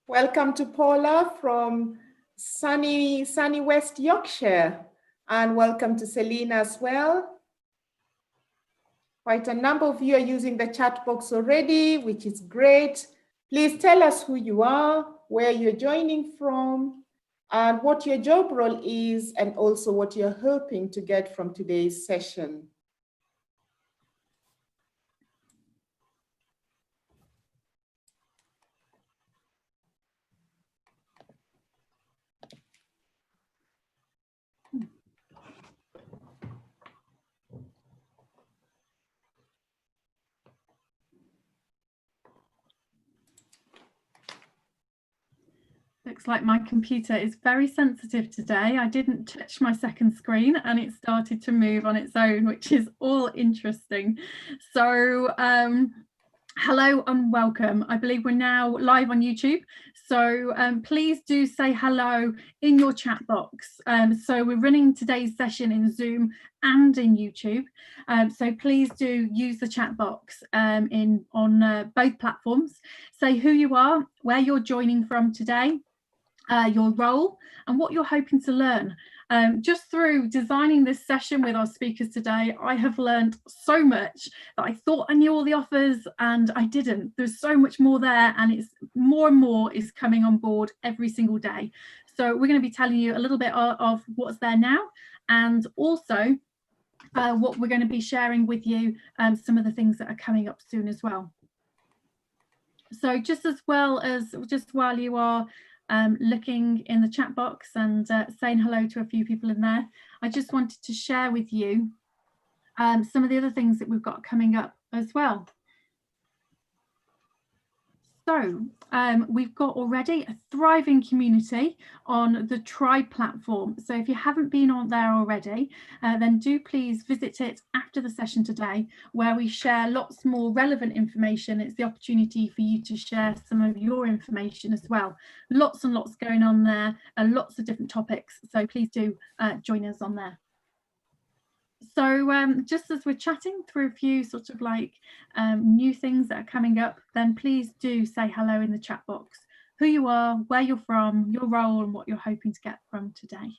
Welcome to Paula from sunny West Yorkshire, and welcome to Selena as well. Quite a number of you are using the chat box already, which is great. Please tell us who you are, where you're joining from, and what your job role is, and also what you're hoping to get from today's session. Looks like my computer is very sensitive today. I didn't touch my second screen and it started to move on its own, which is all interesting. So hello and welcome. I believe we're now live on YouTube. So please do say hello in your chat box. So we're running today's session in Zoom and in YouTube. So please do use the chat box on both platforms. Say who you are, where you're joining from today, your role and what you're hoping to learn. Just through designing this session with our speakers today, I have learned so much that I thought I knew all the offers and I didn't. There's so much more there, and it's more and more is coming on board every single day. So we're going to be telling you a little bit of what's there now, and also what we're going to be sharing with you, some of the things that are coming up soon as well. So just while you are looking in the chat box and saying hello to a few people in there, I just wanted to share with you some of the other things that we've got coming up as well. So we've got already a thriving community on the Tribe platform. So if you haven't been on there already, then do please visit it after the session today, where we share lots more relevant information. It's the opportunity for you to share some of your information as well. Lots and lots going on there, lots of different topics. So please do join us on there. So just as we're chatting through a few sort of like new things that are coming up, then please do say hello in the chat box, who you are, where you're from, your role, and what you're hoping to get from today.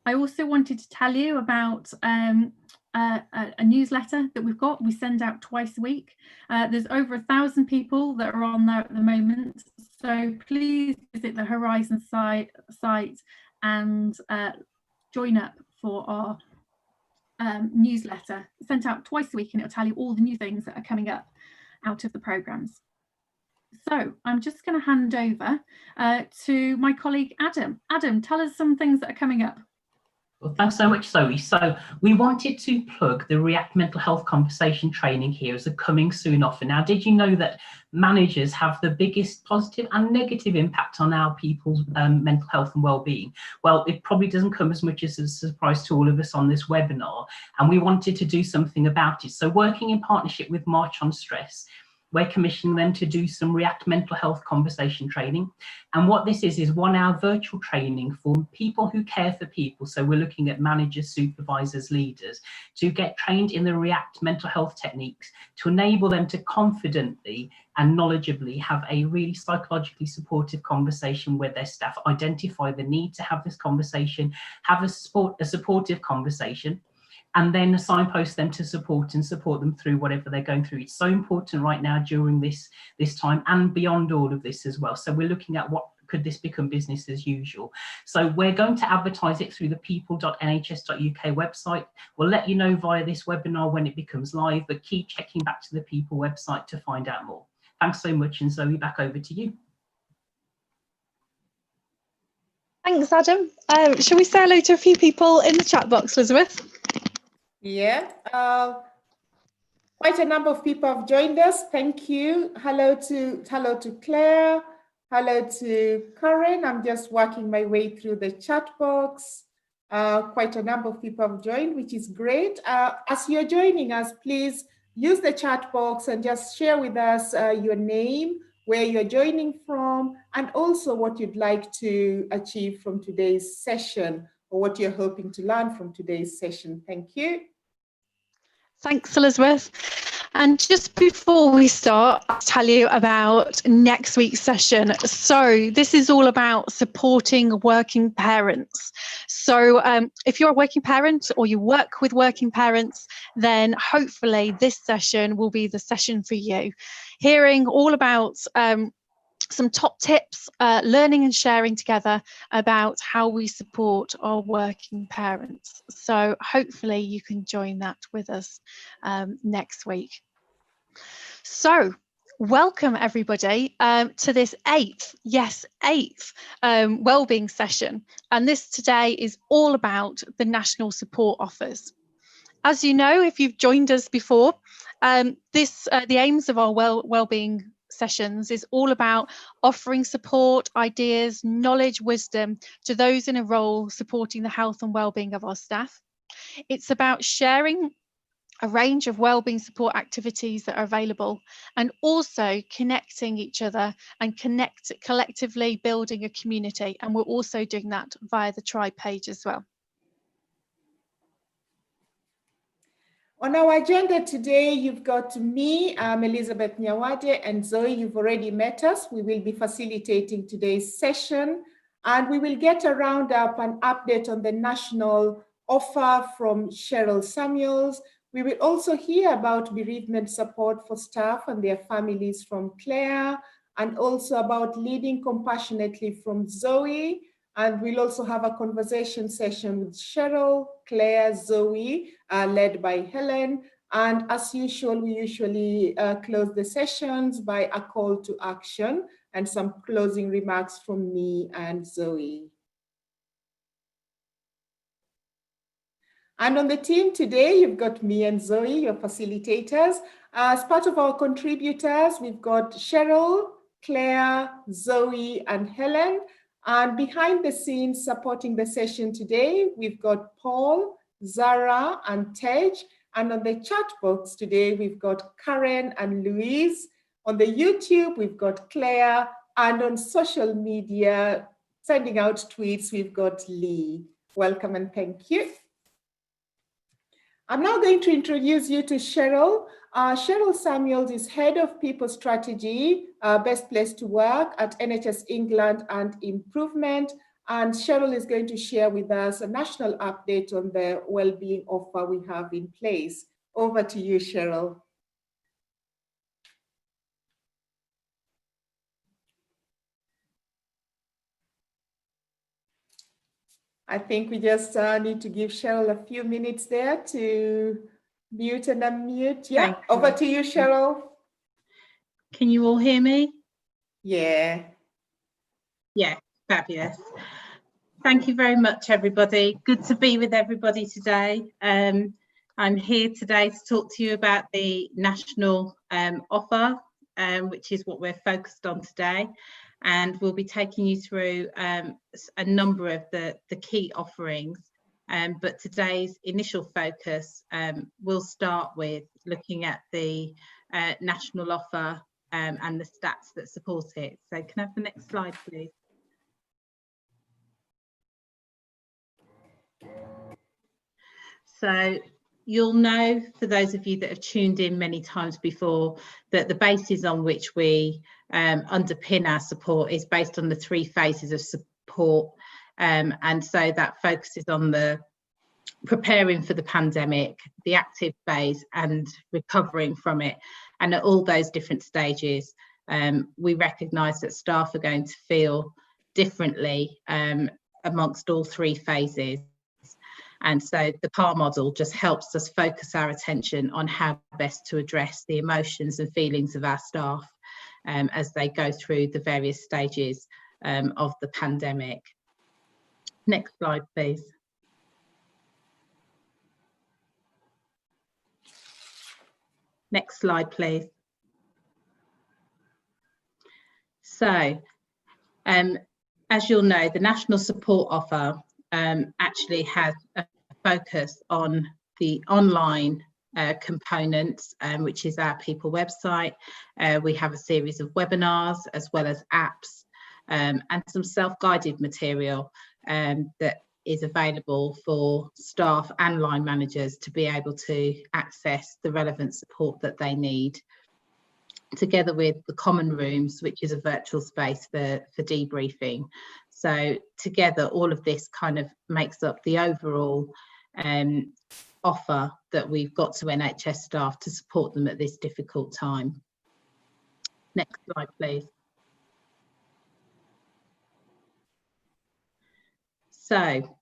I also wanted to tell you about a newsletter that we've got. We send out twice a week. There's over 1,000 people that are on there at the moment. So please visit the Horizon site and join up for our newsletter, sent out twice a week, and it'll tell you all the new things that are coming up out of the programmes. So I'm just going to hand over to my colleague Adam. Adam, tell us some things that are coming up. Well, thanks so much, Zoe. So we wanted to plug the React Mental Health Conversation training here as a coming soon offer. Now, did you know that managers have the biggest positive and negative impact on our people's mental health and well-being? Well, it probably doesn't come as much as a surprise to all of us on this webinar, and we wanted to do something about it. So working in partnership with March on Stress, we're commissioning them to do some React Mental Health Conversation training. And what this is 1 hour virtual training for people who care for people. So we're looking at managers, supervisors, leaders, to get trained in the React Mental Health techniques to enable them to confidently and knowledgeably have a really psychologically supportive conversation with their staff, identify the need to have this conversation, have a supportive conversation, and then signpost them to support them through whatever they're going through. It's so important right now during this time and beyond all of this as well. So we're looking at what could this become business as usual. So we're going to advertise it through the people.nhs.uk website. We'll let you know via this webinar when it becomes live, but keep checking back to the People website to find out more. Thanks so much, and Zoe, back over to you. Thanks, Adam. Shall we say hello to a few people in the chat box, Elizabeth? Yeah, quite a number of people have joined us. Thank you. Hello to Clare. Hello to Karen. I'm just working my way through the chat box. Quite a number of people have joined, which is great. As you're joining us, please use the chat box and just share with us your name, where you're joining from, and also what you'd like to achieve from today's session, or what you're hoping to learn from today's session. Thank you. Thanks, Elizabeth. And just before we start, I'll tell you about next week's session. So this is all about supporting working parents. So if you're a working parent or you work with working parents, then hopefully this session will be the session for you. Hearing all about some top tips, learning and sharing together about how we support our working parents. So hopefully you can join that with us next week. So welcome everybody to this eighth wellbeing session. And this today is all about the national support offers. As you know, if you've joined us before, the aims of our wellbeing sessions is all about offering support, ideas, knowledge, wisdom to those in a role supporting the health and wellbeing of our staff. It's about sharing a range of wellbeing support activities that are available, and also connecting each other and collectively building a community. And we're also doing that via the Tribe page as well. On our agenda today, you've got me, I'm Elizabeth Nyawade, and Zoe, you've already met us. We will be facilitating today's session, and we will get a roundup and update on the national offer from Cheryl Samuels. We will also hear about bereavement support for staff and their families from Clare, and also about leading compassionately from Zoe. And we'll also have a conversation session with Cheryl, Claire, Zoe, led by Helen. And as usual, we usually close the sessions by a call to action and some closing remarks from me and Zoe. And on the team today, you've got me and Zoe, your facilitators. As part of our contributors, we've got Cheryl, Claire, Zoe, and Helen. And behind the scenes supporting the session today, we've got Paul, Zara, and Tej. And on the chat box today, we've got Karen and Louise. On the YouTube, we've got Claire. And on social media, sending out tweets, we've got Lee. Welcome and thank you. I'm now going to introduce you to Cheryl. Cheryl Samuels is Head of People Strategy, Best Place to Work at NHS England and Improvement. And Cheryl is going to share with us a national update on the wellbeing offer we have in place. Over to you, Cheryl. I think we just need to give Cheryl a few minutes there to mute and unmute. Yeah, over to you, Cheryl. Can you all hear me? Yeah. Yeah, fabulous. Thank you very much, everybody. Good to be with everybody today. I'm here today to talk to you about the national offer, which is what we're focused on today. And we'll be taking you through a number of the key offerings. But today's initial focus will start with looking at the national offer and the stats that support it. So can I have the next slide, please? So you'll know, for those of you that have tuned in many times before, that the basis on which we underpin our support is based on the 3 phases of support. And so that focuses on the preparing for the pandemic, the active phase, and recovering from it. And at all those different stages, we recognise that staff are going to feel differently amongst all 3 phases. And so the PAR model just helps us focus our attention on how best to address the emotions and feelings of our staff as they go through the various stages of the pandemic. Next slide, please. Next slide, please. So, as you'll know, the national support offer actually has a focus on the online components, which is our People website. We have a series of webinars as well as apps and some self-guided material that is available for staff and line managers to be able to access the relevant support that they need, together with the common rooms, which is a virtual space for debriefing. So together, all of this kind of makes up the overall offer that we've got to NHS staff to support them at this difficult time. Next slide, please. So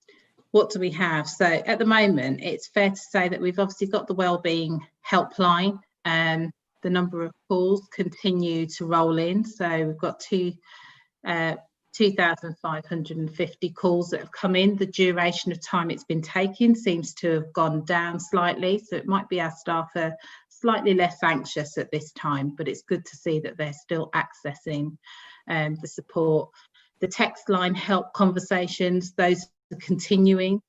what do we have? So at the moment, it's fair to say that we've obviously got the Wellbeing helpline. The number of calls continue to roll in. So we've got 2,550 calls that have come in. The duration of time it's been taking seems to have gone down slightly. So it might be our staff are slightly less anxious at this time, but it's good to see that they're still accessing the support. The text line help conversations, those are continuing.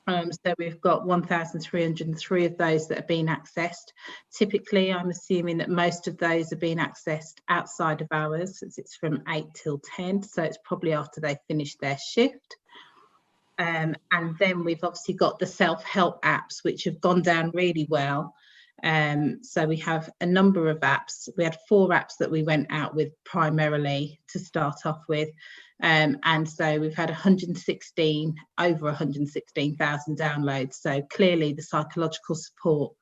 So we've got 1,303 of those that are being accessed. Typically, I'm assuming that most of those are being accessed outside of hours, as it's from 8 till 10, so it's probably after they finish their shift. And then we've obviously got the self-help apps, which have gone down really well. So we have a number of apps. We had 4 apps that we went out with primarily to start off with. And so we've had over 116,000 downloads. So clearly the psychological support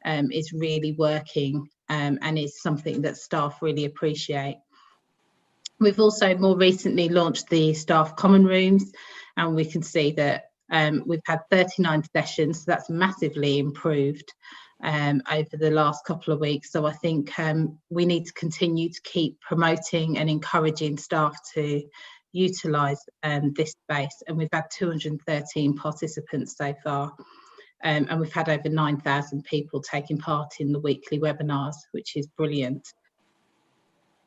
is really working and is something that staff really appreciate. We've also more recently launched the staff common rooms, and we can see that we've had 39 sessions, so that's massively improved over the last couple of weeks. So I think we need to continue to keep promoting and encouraging staff to utilise this space, and we've had 213 participants so far, and we've had over 9,000 people taking part in the weekly webinars, which is brilliant.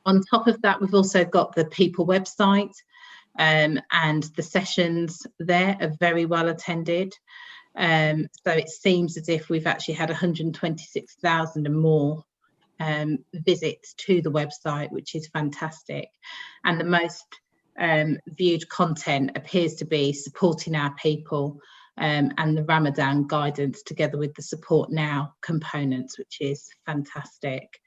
On top of that, we've also got the People website, and the sessions there are very well attended. So it seems as if we've actually had 126,000 and more visits to the website, which is fantastic. And the most viewed content appears to be supporting our people and the Ramadan guidance, together with the Support Now components, which is fantastic.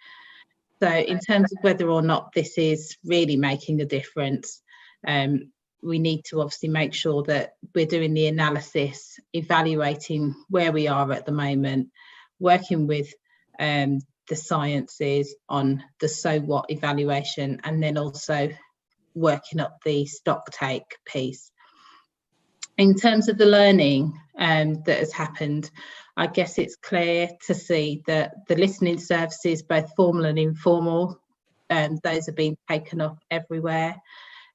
So in terms of whether or not this is really making a difference, we need to obviously make sure that we're doing the analysis, evaluating where we are at the moment, working with the sciences on the so what evaluation, and then also working up the stock take piece. In terms of the learning that has happened, I guess it's clear to see that the listening services, both formal and informal, those are being taken up everywhere.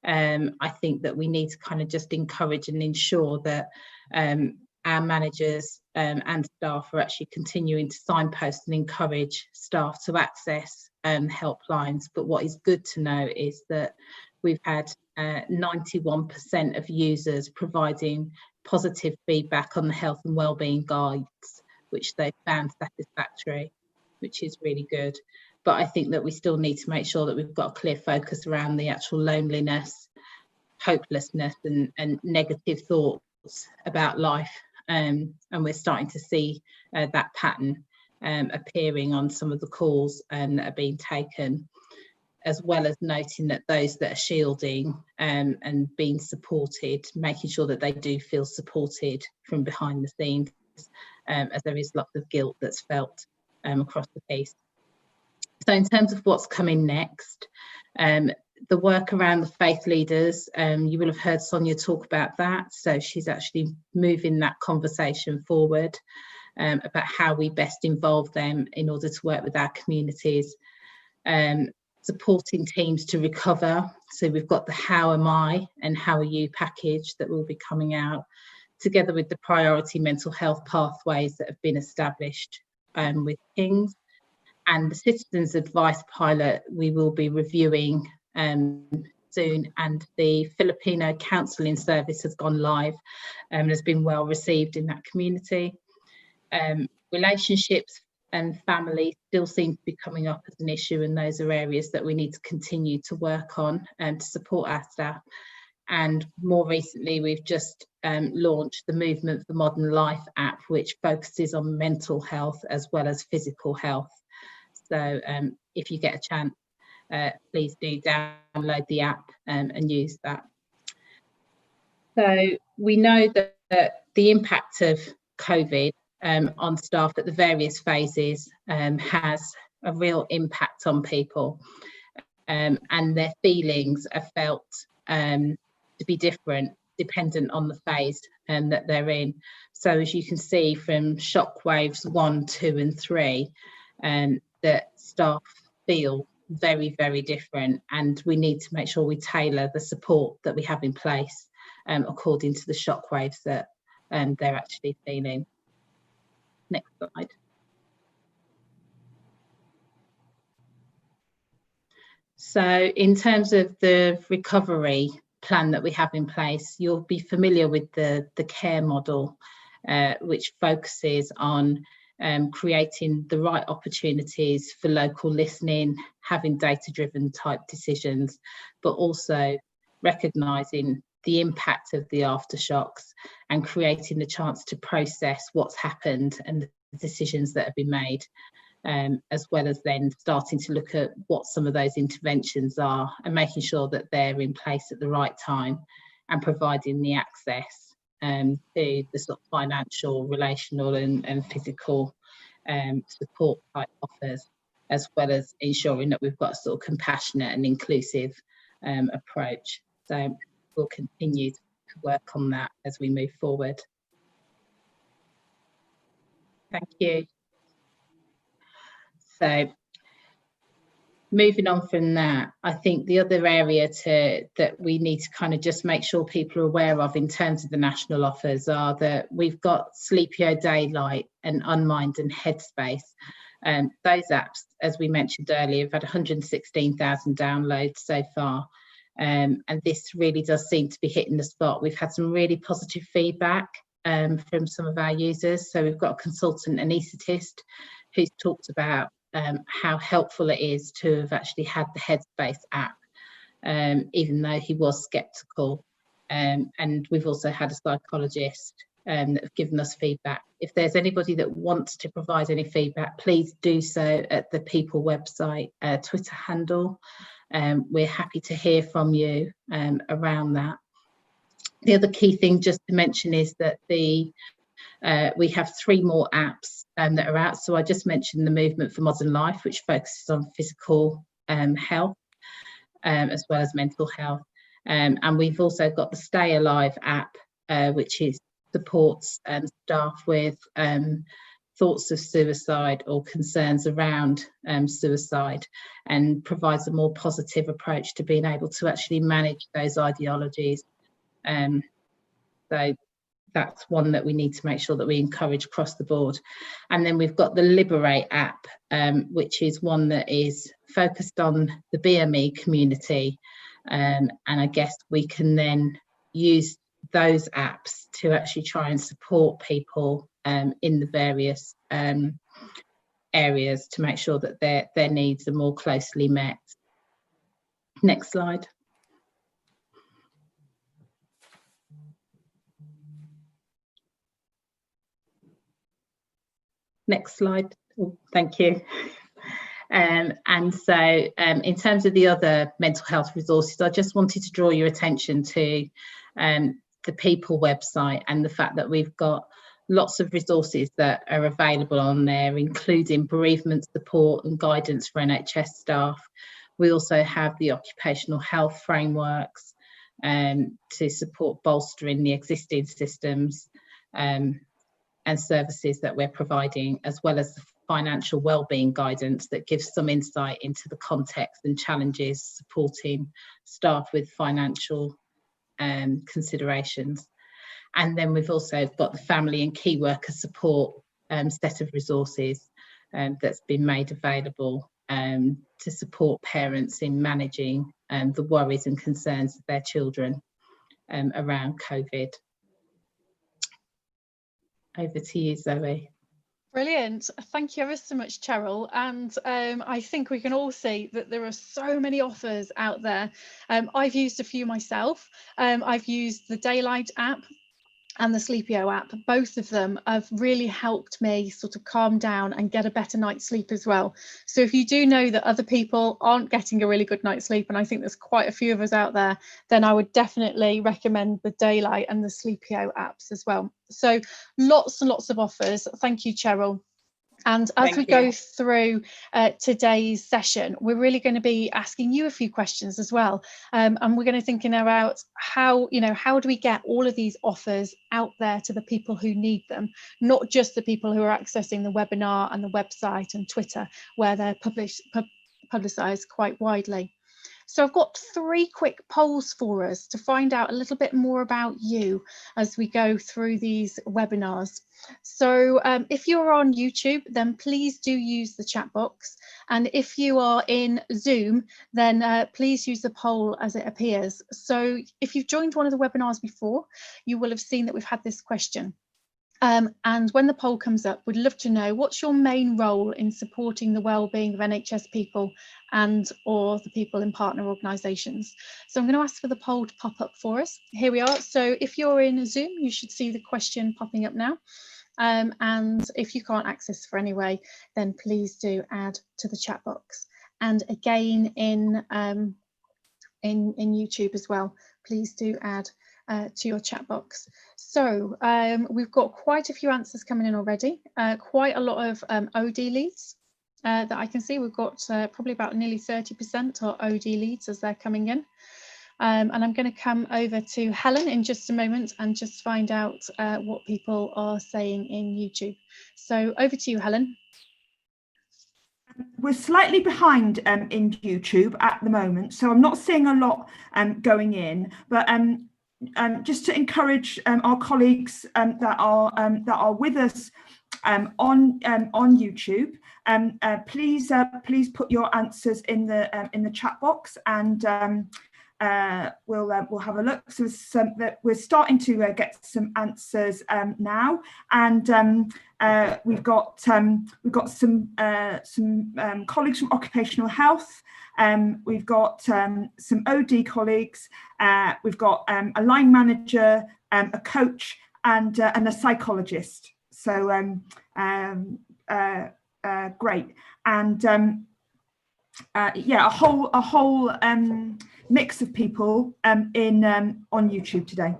I think that we need to kind of just encourage and ensure that our managers and staff are actually continuing to signpost and encourage staff to access helplines. But what is good to know is that we've had 91% of users providing positive feedback on the health and wellbeing guides, which they found satisfactory, which is really good. But I think that we still need to make sure that we've got a clear focus around the actual loneliness, hopelessness and negative thoughts about life. And we're starting to see that pattern appearing on some of the calls that are being taken, as well as noting that those that are shielding and being supported, making sure that they do feel supported from behind the scenes, as there is lots of guilt that's felt across the piece. So in terms of what's coming next, the work around the faith leaders, you will have heard Sonia talk about that. So she's actually moving that conversation forward about how we best involve them in order to work with our communities. Supporting teams to recover. So we've got the How Am I and How Are You package that will be coming out, together with the priority mental health pathways that have been established with King's. And the Citizens Advice Pilot we will be reviewing soon, and the Filipino Counselling Service has gone live and has been well received in that community. Relationships and family still seem to be coming up as an issue, and those are areas that we need to continue to work on and to support our staff. And more recently, we've just launched the Movement for Modern Life app, which focuses on mental health as well as physical health. So if you get a chance, please do download the app and use that. So we know that the impact of COVID on staff at the various phases has a real impact on people, and their feelings are felt to be different dependent on the phase that they're in. So as you can see from shockwaves 1, 2 and 3, that staff feel very, very different, and we need to make sure we tailor the support that we have in place according to the shockwaves that they're actually feeling. Next slide. So in terms of the recovery plan that we have in place, you'll be familiar with the care model, which focuses on creating the right opportunities for local listening, having data-driven type decisions, but also recognising the impact of the aftershocks and creating the chance to process what's happened and the decisions that have been made, as well as then starting to look at what some of those interventions are and making sure that they're in place at the right time and providing the access to the sort of financial, relational and physical support type offers, as well as ensuring that we've got a sort of compassionate and inclusive approach. So we'll continue to work on that as we move forward. Thank you. So moving on from that, I think the other area that we need to kind of just make sure people are aware of in terms of the national offers are that we've got Sleepio Daylight and Unmind and Headspace. Those apps, as we mentioned earlier, have had 116,000 downloads so far. And this really does seem to be hitting the spot. We've had some really positive feedback from some of our users. So we've got a consultant anaesthetist who's talked about how helpful it is to have actually had the Headspace app, even though he was sceptical. And we've also had a psychologist that have given us feedback. If there's anybody that wants to provide any feedback, please do so at the People website Twitter handle. We're happy to hear from you around that. The other key thing just to mention is that we have 3 more apps that are out. So I just mentioned the Movement for Modern Life, which focuses on physical health as well as mental health. And we've also got the Stay Alive app, which supports staff with thoughts of suicide or concerns around suicide, and provides a more positive approach to being able to actually manage those ideologies. So that's one that we need to make sure that we encourage across the board. And then we've got the Liberate app, which is one that is focused on the BME community. And I guess we can then use those apps to actually try and support people in the various areas to make sure that their needs are more closely met. Next slide. Next slide. Oh, thank you. And so in terms of the other mental health resources, I just wanted to draw your attention to the People website and the fact that we've got lots of resources that are available on there, including bereavement support and guidance for NHS staff. We also have the occupational health frameworks to support bolstering the existing systems and services that we're providing, as well as the financial wellbeing guidance that gives some insight into the context and challenges supporting staff with financial considerations. And then we've also got the family and key worker support set of resources that's been made available to support parents in managing the worries and concerns of their children around COVID. Over to you, Zoe. Brilliant. Thank you ever so much, Cheryl. And I think we can all see that there are so many offers out there. I've used a few myself. I've used the Daylight app. and the Sleepio app, both of them have really helped me sort of calm down and get a better night's sleep as well. So if you do know that other people aren't getting a really good night's sleep, and I think there's quite a few of us out there, then I would definitely recommend the Daylight and the Sleepio apps as well. So lots and lots of offers. Thank you, Cheryl. And as we go through today's session, we're really going to be asking you a few questions as well. And we're going to be thinking about how do we get all of these offers out there to the people who need them, not just the people who are accessing the webinar and the website and Twitter, where they're publicised quite widely. So I've got 3 quick polls for us to find out a little bit more about you as we go through these webinars. So if you're on YouTube, then please do use the chat box. And if you are in Zoom, then please use the poll as it appears. So if you've joined one of the webinars before, you will have seen that we've had this question. And when the poll comes up, we'd love to know, what's your main role in supporting the wellbeing of NHS people and or the people in partner organisations? So I'm going to ask for the poll to pop up for us. Here we are. So if you're in Zoom, you should see the question popping up now. And if you can't access for any way, then please do add to the chat box. And again in YouTube as well, please do add to your chat box. So we've got quite a few answers coming in already, quite a lot of OD leads that I can see. We've got probably about nearly 30% are OD leads as they're coming in. And I'm going to come over to Helen in just a moment and just find out what people are saying in YouTube. So over to you, Helen. We're slightly behind in YouTube at the moment, so I'm not seeing a lot going in, but just to encourage our colleagues that are with us on YouTube, please put your answers in the chat box, and we'll have a look. So that we're starting to get some answers now, and we've got some colleagues from occupational health. We've got some OD colleagues. We've got a line manager, a coach, and a psychologist. So great, and yeah, a whole mix of people on YouTube today.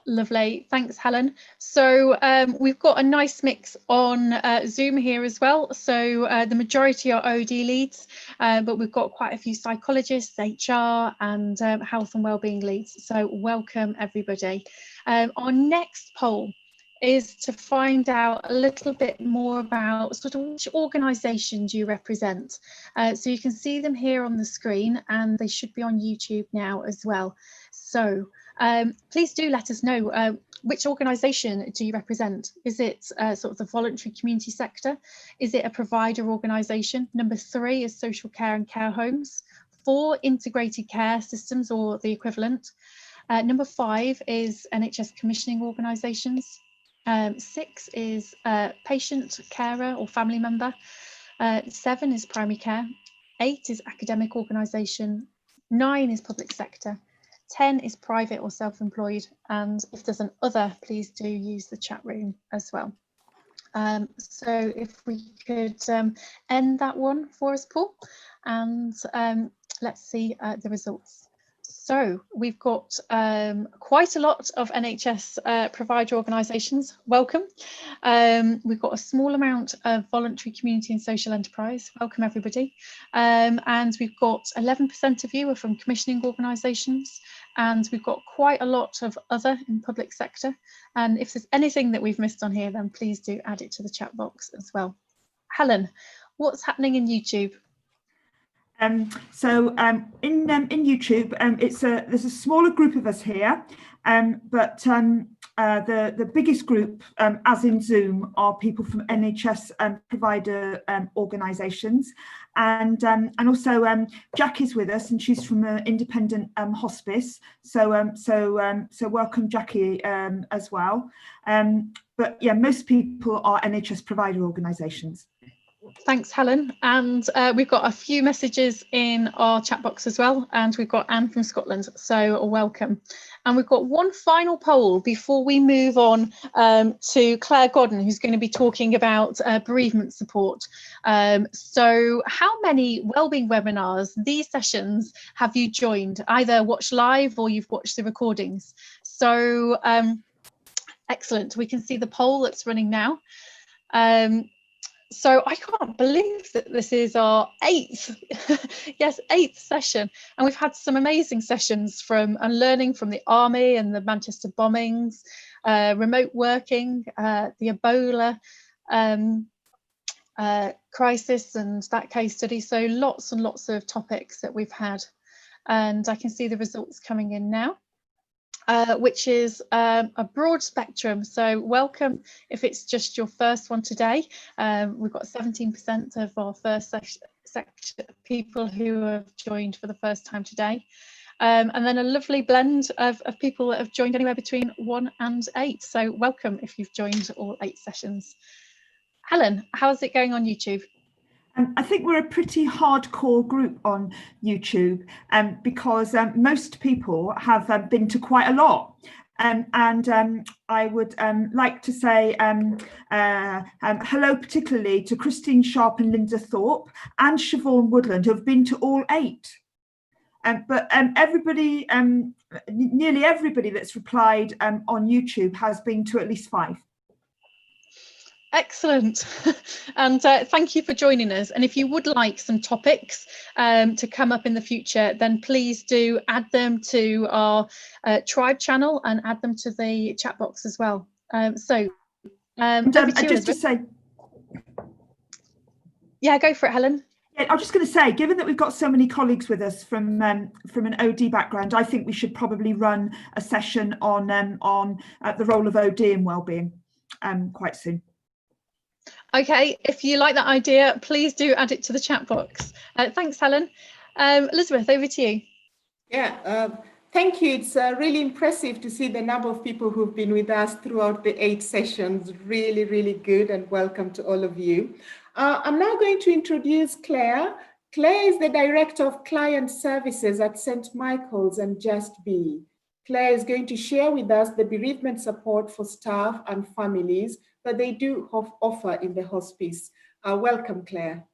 Lovely, thanks, Helen. So we've got a nice mix on Zoom here as well. So the majority are OD leads, but we've got quite a few psychologists, HR, and health and wellbeing leads. So welcome, everybody. Our next poll is to find out a little bit more about sort of which organisation do you represent. So you can see them here on the screen, and they should be on YouTube now as well. So please do let us know, which organisation do you represent? Is it sort of the voluntary community sector? Is it a provider organisation? Number 3 is social care and care homes. 4, integrated care systems or the equivalent. Number 5 is NHS commissioning organisations. 6 is patient, carer or family member. 7 is primary care. 8 is academic organisation. 9 is public sector. 10 is private or self-employed. And if there's an other, please do use the chat room as well. So if we could end that one for us, Paul, and let's see the results. So we've got quite a lot of NHS provider organisations. Welcome. We've got a small amount of voluntary community and social enterprise. Welcome, everybody. And we've got 11% of you are from commissioning organisations, and we've got quite a lot of other in public sector. And if there's anything that we've missed on here, then please do add it to the chat box as well. Helen, what's happening in YouTube? So in YouTube, there's a smaller group of us here, but the biggest group, as in Zoom, are people from NHS provider organisations, and also Jack is with us, and she's from an independent hospice. So welcome, Jackie, as well. But yeah, most people are NHS provider organisations. Thanks, Helen. And we've got a few messages in our chat box as well. And we've got Anne from Scotland, so welcome. And we've got one final poll before we move on to Clare Godden, who's going to be talking about bereavement support. So how many wellbeing webinars, these sessions, have you joined? Either watched live or you've watched the recordings. So excellent. We can see the poll that's running now. So I can't believe that this is our 8th, yes, 8th session. And we've had some amazing sessions from learning from the army and the Manchester bombings, remote working, the Ebola crisis and that case study. So lots and lots of topics that we've had. And I can see the results coming in now. Which is a broad spectrum. So welcome if it's just your first one today. We've got 17% of our first section people who have joined for the first time today. And then a lovely blend of people that have joined anywhere between 1 and 8. So welcome if you've joined all 8 sessions. Helen, how's it going on YouTube? I think we're a pretty hardcore group on YouTube because most people have been to quite a lot. And I would like to say hello particularly to Christine Sharp and Linda Thorpe and Siobhan Woodland, who have been to all 8. But everybody, nearly everybody that's replied on YouTube has been to at least 5. Excellent. And thank you for joining us. And if you would like some topics to come up in the future, then please do add them to our tribe channel and add them to the chat box as well. Just to say, yeah, go for it, Helen. Yeah, I'm just going to say, given that we've got so many colleagues with us from an OD background, I think we should probably run a session on the role of OD in wellbeing quite soon. Okay, if you like that idea, please do add it to the chat box. Thanks, Helen. Elizabeth, over to you. Yeah, thank you. It's really impressive to see the number of people who've been with us throughout the 8 sessions. Really, really good, and welcome to all of you. I'm now going to introduce Clare. Clare is the Director of Client Services at St. Michael's and Just Be. Clare is going to share with us the bereavement support for staff and families that they do offer in the hospice. Welcome, Clare.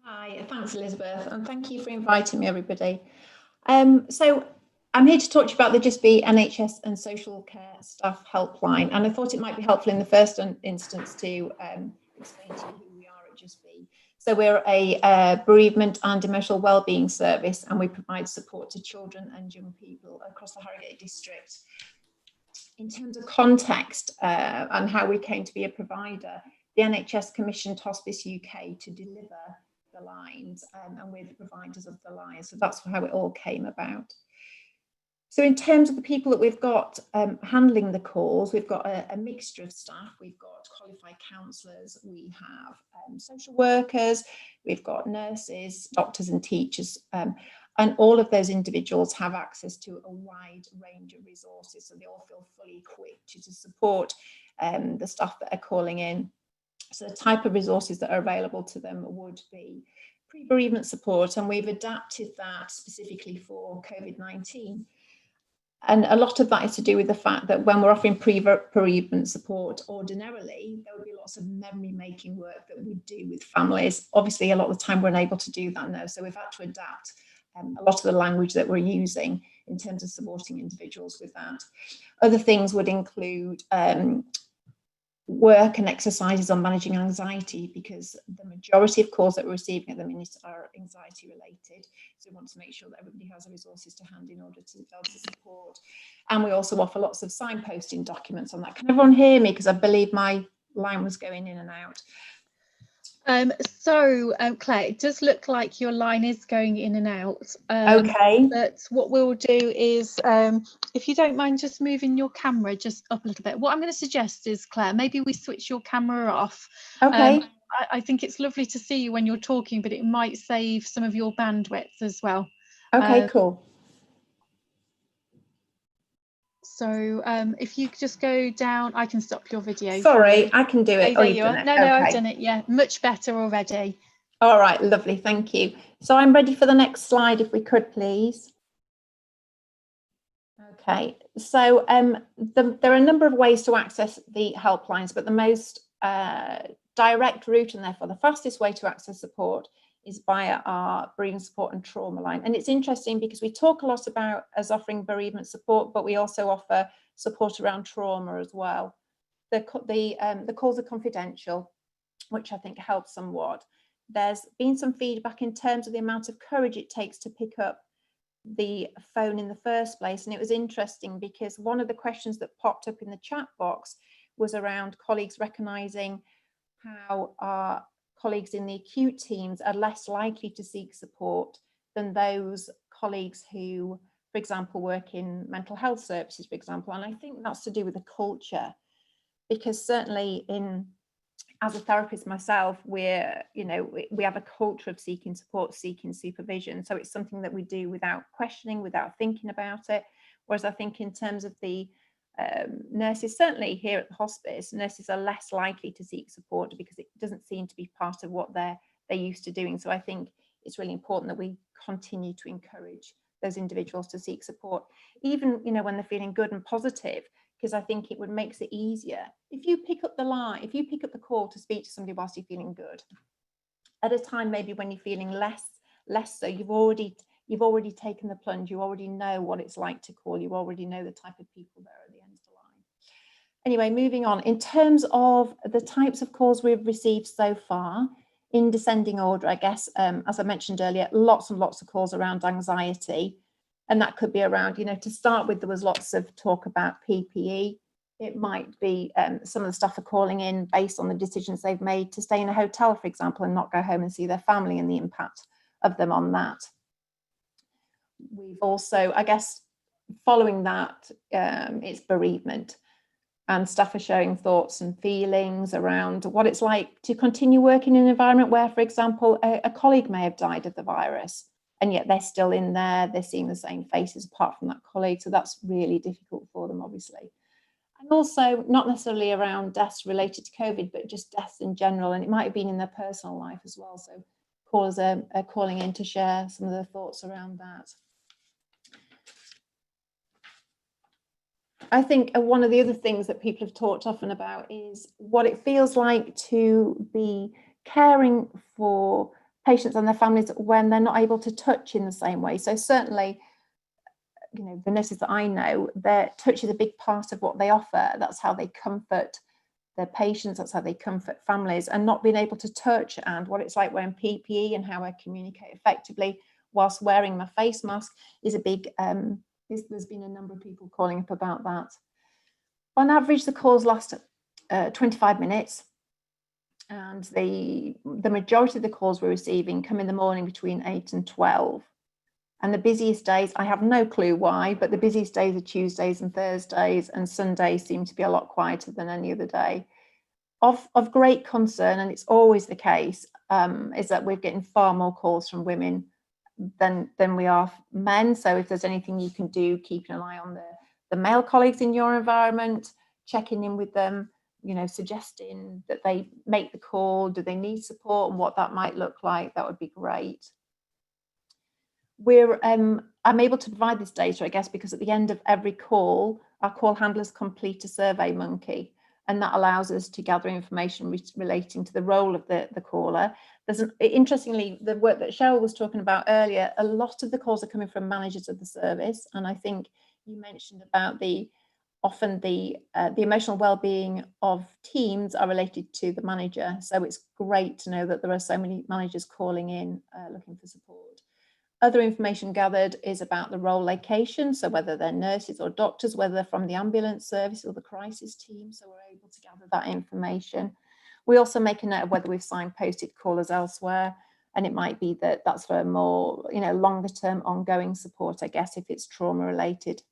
Hi, thanks, Elizabeth, and thank you for inviting me, everybody. So I'm here to talk to you about the Just Be NHS and Social Care Staff Helpline, and I thought it might be helpful in the first instance to explain to you who we are at Just Be. So we're a bereavement and emotional wellbeing service, and we provide support to children and young people across the Harrogate district. In terms of context and how we came to be a provider, the NHS commissioned Hospice UK to deliver the lines, and we're the providers of the lines. So that's how it all came about. So in terms of the people that we've got handling the calls, we've got a mixture of staff. We've got qualified counsellors, we have social workers, we've got nurses, doctors and teachers, and all of those individuals have access to a wide range of resources, so they all feel fully equipped to support the staff that are calling in. So the type of resources that are available to them would be pre-bereavement support, and we've adapted that specifically for COVID-19. And a lot of that is to do with the fact that when we're offering pre-bereavement support, ordinarily, there would be lots of memory-making work that we do with families. Obviously, a lot of the time we're unable to do that now, so we've had to adapt a lot of the language that we're using in terms of supporting individuals with that. Other things would include work and exercises on managing anxiety, because the majority of calls that we're receiving at the minute are anxiety related. So we want to make sure that everybody has the resources to hand in order to be able to support. And we also offer lots of signposting documents on that. Can everyone hear me? Because I believe my line was going in and out. Claire, it does look like your line is going in and out. Okay. But what we'll do is, if you don't mind just moving your camera just up a little bit. What I'm going to suggest is, Claire, maybe we switch your camera off. Okay. I think it's lovely to see you when you're talking, but it might save some of your bandwidth as well. Okay, cool. So if you just go down, I can stop your video. Sorry, I can do it. There you are. No, okay. I've done it. Yeah, much better already. All right, lovely, thank you. So I'm ready for the next slide, if we could, please. Okay, so there are a number of ways to access the helplines, but the most direct route and therefore the fastest way to access support is via our bereavement support and trauma line. And it's interesting because we talk a lot about us offering bereavement support, but we also offer support around trauma as well. The calls are confidential, which I think helps somewhat. There's been some feedback in terms of the amount of courage it takes to pick up the phone in the first place. And it was interesting because one of the questions that popped up in the chat box was around colleagues recognising how our colleagues in the acute teams are less likely to seek support than those colleagues who, for example, work in mental health services, for example. And I think that's to do with the culture, because certainly as a therapist myself, we have a culture of seeking support, seeking supervision. So it's something that we do without questioning, without thinking about it. Whereas I think in terms of the nurses, certainly here at the hospice, nurses are less likely to seek support because it doesn't seem to be part of what they're used to doing. So I think it's really important that we continue to encourage those individuals to seek support, even when they're feeling good and positive, because I think it makes it easier. If you pick up the line, if you pick up the call to speak to somebody whilst you're feeling good, at a time maybe when you're feeling less so, you've already taken the plunge, you already know what it's like to call, you already know the type of people there at the end of the line. Anyway, moving on. In terms of the types of calls we've received so far, in descending order, I guess, as I mentioned earlier, lots and lots of calls around anxiety. And that could be around, to start with, there was lots of talk about PPE. It might be some of the staff are calling in based on the decisions they've made to stay in a hotel, for example, and not go home and see their family, and the impact of them on that. We've also, I guess, following that, it's bereavement. And staff are sharing thoughts and feelings around what it's like to continue working in an environment where, for example, a colleague may have died of the virus, and yet they're still in there, they're seeing the same faces apart from that colleague. So that's really difficult for them, obviously. And also not necessarily around deaths related to COVID, but just deaths in general. And it might have been in their personal life as well. So callers are calling in to share some of their thoughts around that. I think one of the other things that people have talked often about is what it feels like to be caring for patients and their families when they're not able to touch in the same way. So certainly, the nurses that I know, their touch is a big part of what they offer. That's how they comfort their patients, that's how they comfort families, and not being able to touch and what it's like wearing PPE and how I communicate effectively whilst wearing my face mask is a big, there's been a number of people calling up about that. On average, the calls last 25 minutes. And the majority of the calls we're receiving come in the morning between 8 and 12. And the busiest days, I have no clue why, but the busiest days are Tuesdays and Thursdays, and Sundays seem to be a lot quieter than any other day. Of great concern, and it's always the case, is that we're getting far more calls from women than we are men. So if there's anything you can do, keeping an eye on the male colleagues in your environment, checking in with them, suggesting that they make the call, do they need support, and what that might look like, that would be great. I'm able to provide this data, I guess, because at the end of every call, our call handlers complete a survey monkey, and that allows us to gather information relating to the role of the caller. Interestingly, the work that Cheryl was talking about earlier, a lot of the calls are coming from managers of the service, and I think you mentioned about often the emotional well-being of teams are related to the manager. So it's great to know that there are so many managers calling in looking for support. Other information gathered is about the role location, so whether they're nurses or doctors, whether they're from the ambulance service or the crisis team, so we're able to gather that information. We also make a note of whether we've signposted callers elsewhere, and it might be that that's for more, longer term ongoing support, I guess, if it's trauma related.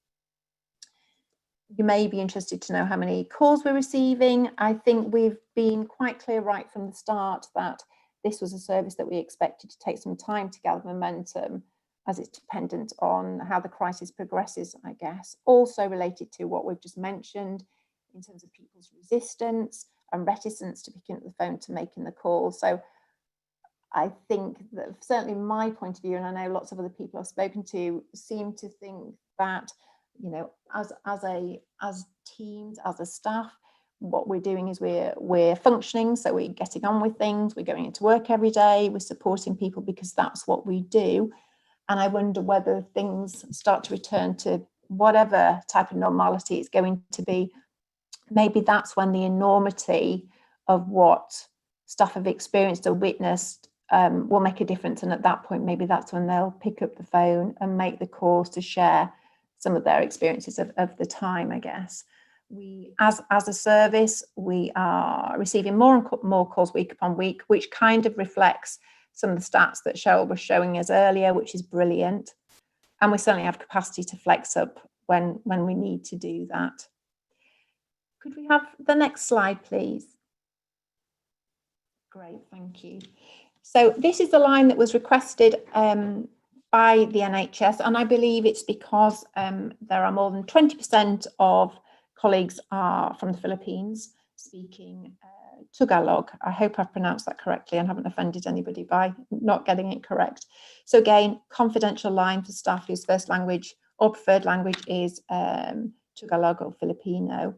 You may be interested to know how many calls we're receiving. I think we've been quite clear right from the start that this was a service that we expected to take some time to gather momentum. as it's dependent on how the crisis progresses, I guess. Also related to what we've just mentioned in terms of people's resistance and reticence to picking up the phone, to making the call. So I think that certainly my point of view, and I know lots of other people I've spoken to seem to think that, you know, as teams, as a staff, what we're doing is we're functioning, so we're getting on with things, we're going into work every day, we're supporting people because that's what we do. And I wonder whether things start to return to whatever type of normality it's going to be. Maybe that's when the enormity of what staff have experienced or witnessed will make a difference. And at that point, maybe that's when they'll pick up the phone and make the calls to share some of their experiences of the time, I guess. We, as a service, we are receiving more and more calls week upon week, which kind of reflects some of the stats that Cheryl was showing us earlier, which is brilliant. And we certainly have capacity to flex up when we need to do that. Could we have the next slide, please? Great, thank you. So this is the line that was requested by the NHS, and I believe it's because there are more than 20% of colleagues are from the Philippines speaking Tagalog. I hope I've pronounced that correctly and haven't offended anybody by not getting it correct. So again, confidential line for staff whose first language or preferred language is Tagalog or Filipino.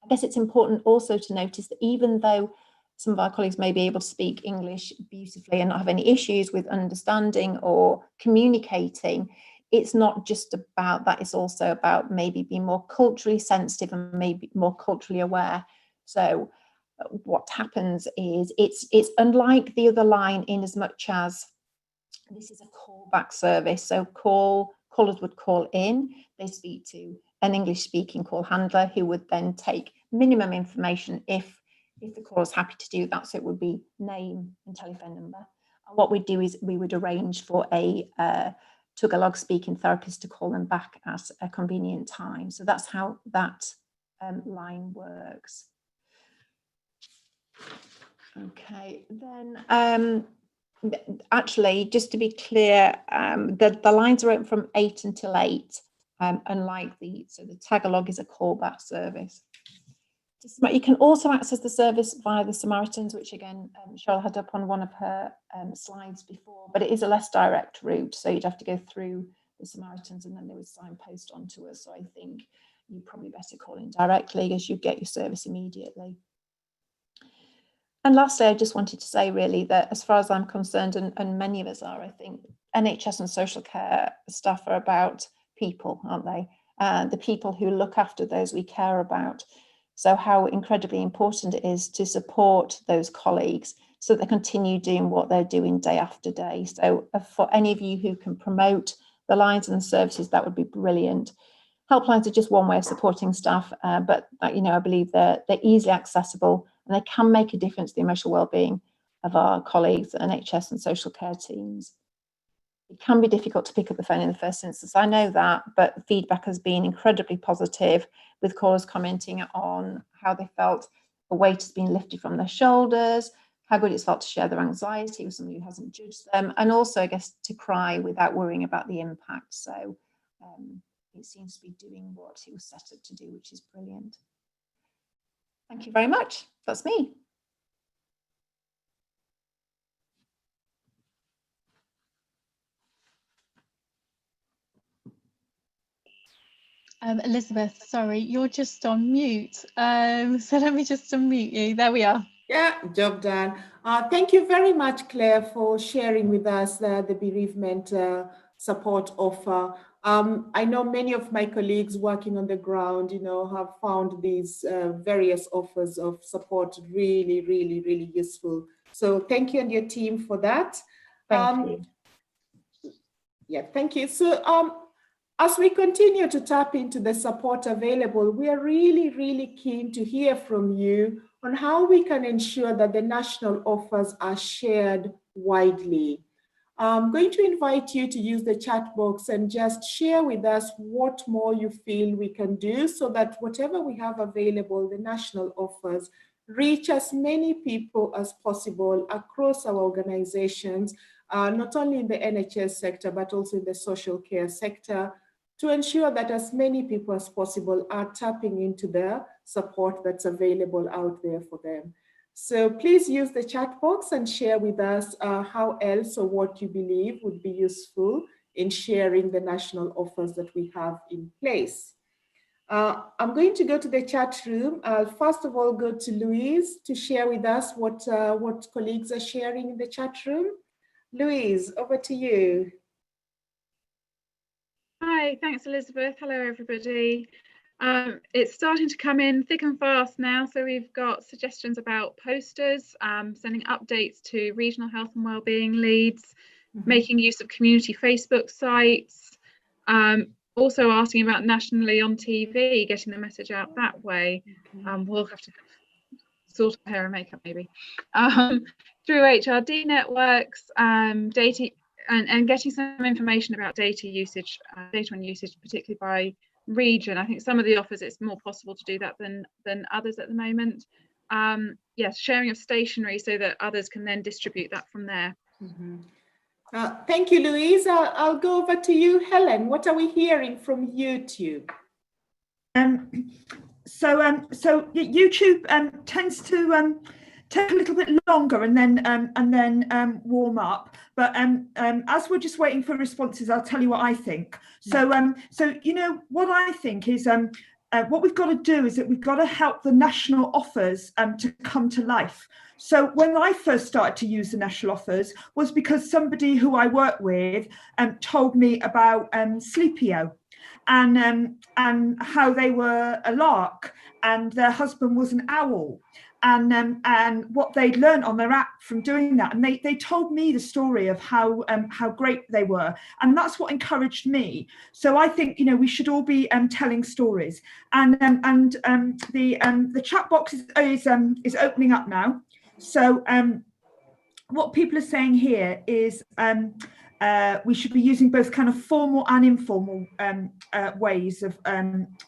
I guess it's important also to notice that even though some of our colleagues may be able to speak English beautifully and not have any issues with understanding or communicating, it's not just about that, it's also about maybe being more culturally sensitive and maybe more culturally aware. So what happens is it's unlike the other line in as much as this is a callback service. So callers would call in, they speak to an English-speaking call handler who would then take minimum information if the caller is happy to do that. So it would be name and telephone number. And what we'd do is we would arrange for a Tagalog speaking therapist to call them back at a convenient time. So that's how that line works. Okay, then actually, just to be clear, the lines are open from 8 until 8, unlike the Tagalog is a callback service. You can also access the service via the Samaritans, which again, Cheryl had up on one of her slides before, but it is a less direct route. So you'd have to go through the Samaritans and then they would signpost onto us. So I think you probably better call in directly as you get your service immediately. And lastly, I just wanted to say really that as far as I'm concerned, and many of us are, I think NHS and social care staff are about people, aren't they? The people who look after those we care about. So how incredibly important it is to support those colleagues so that they continue doing what they're doing day after day. So for any of you who can promote the lines and the services, that would be brilliant. Helplines are just one way of supporting staff, but you know, I believe they're easily accessible and they can make a difference to the emotional well-being of our colleagues, NHS and social care teams. It can be difficult to pick up the phone in the first instance, I know that, but feedback has been incredibly positive, with callers commenting on how they felt a weight has been lifted from their shoulders, how good it's felt to share their anxiety with somebody who hasn't judged them, and also, I guess, to cry without worrying about the impact. So it seems to be doing what it was set up to do, which is brilliant. Thank you very much. That's me. Elizabeth, sorry, you're just on mute. So let me just unmute you. There we are. Yeah, job done. Thank you very much, Claire, for sharing with us the bereavement support offer. I know many of my colleagues working on the ground, you know, have found these various offers of support really, really, really useful. So thank you and your team for that. Thank you. Yeah, thank you. So as we continue to tap into the support available, we are really, really keen to hear from you on how we can ensure that the national offers are shared widely. I'm going to invite you to use the chat box and just share with us what more you feel we can do so that whatever we have available, the national offers, reach as many people as possible across our organizations not only in the NHS sector, but also in the social care sector, to ensure that as many people as possible are tapping into the support that's available out there for them. So please use the chat box and share with us how else or what you believe would be useful in sharing the national offers that we have in place. I'm going to go to the chat room. First of all, go to Louise to share with us what colleagues are sharing in the chat room. Louise, over to you. Hi, thanks Elizabeth. Hello everybody. It's starting to come in thick and fast now, so we've got suggestions about posters, sending updates to regional health and wellbeing leads, making use of community Facebook sites, also asking about nationally on TV, getting the message out that way. We'll have to sort of hair and makeup maybe. Through HRD networks, data, and getting some information about data usage, data and usage, particularly by region. I think some of the offers it's more possible to do that than others at the moment. Yes, sharing of stationery so that others can then distribute that from there. Thank you, Louise. I'll go over to you, Helen. What are we hearing from YouTube? So YouTube tends to take a little bit longer and then warm up. But as we're just waiting for responses, I'll tell you what I think. So you know what I think is what we've got to do is that we've got to help the national offers to come to life. So when I first started to use the national offers was because somebody who I work with told me about Sleepio. And how they were a lark and their husband was an owl, and what they'd learned on their app from doing that. And they told me the story of how great they were, and that's what encouraged me. So I think, you know, we should all be telling stories. And the chat box is opening up now. So what people are saying here is we should be using both kind of formal and informal ways of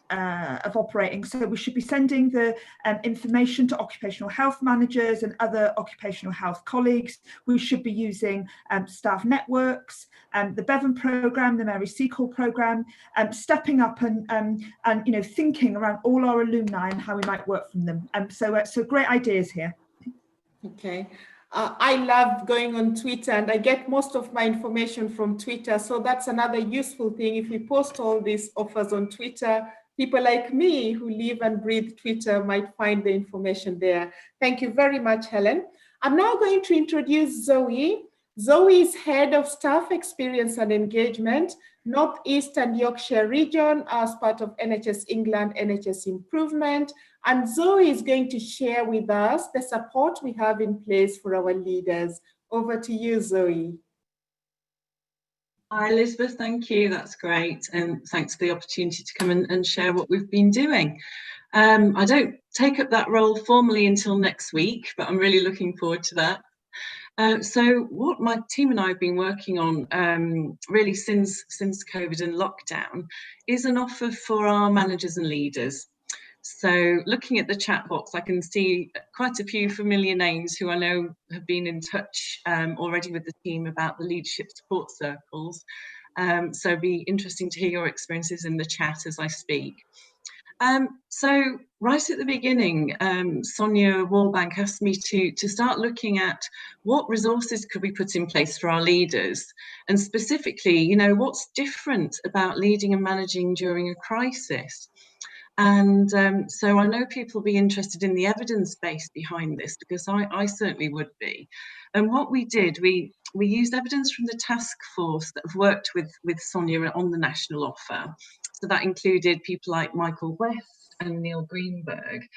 operating. So we should be sending the information to occupational health managers and other occupational health colleagues. We should be using staff networks, the Bevan programme, the Mary Seacole programme, stepping up and you know, thinking around all our alumni and how we might work from them. So great ideas here. Okay. I love going on Twitter, and I get most of my information from Twitter. So that's another useful thing. If we post all these offers on Twitter, people like me who live and breathe Twitter might find the information there. Thank you very much, Helen. I'm now going to introduce Zoe. Zoe is Head of Staff Experience and Engagement, North East and Yorkshire region as part of NHS England, NHS Improvement. And Zoe is going to share with us the support we have in place for our leaders. Over to you, Zoe. Hi, Elizabeth, thank you. That's great. And thanks for the opportunity to come and share what we've been doing. I don't take up that role formally until next week, but I'm really looking forward to that. So what my team and I have been working on really since COVID and lockdown is an offer for our managers and leaders. So looking at the chat box, I can see quite a few familiar names who I know have been in touch already with the team about the leadership support circles. So it'd be interesting to hear your experiences in the chat as I speak. So right at the beginning, Sonia Wallbank asked me to start looking at what resources could we put in place for our leaders, and specifically, you know, what's different about leading and managing during a crisis. And so I know people will be interested in the evidence base behind this, because I certainly would be. And what we did, we used evidence from the task force that have worked with Sonia on the national offer. So that included people like Michael West and Neil Greenberg.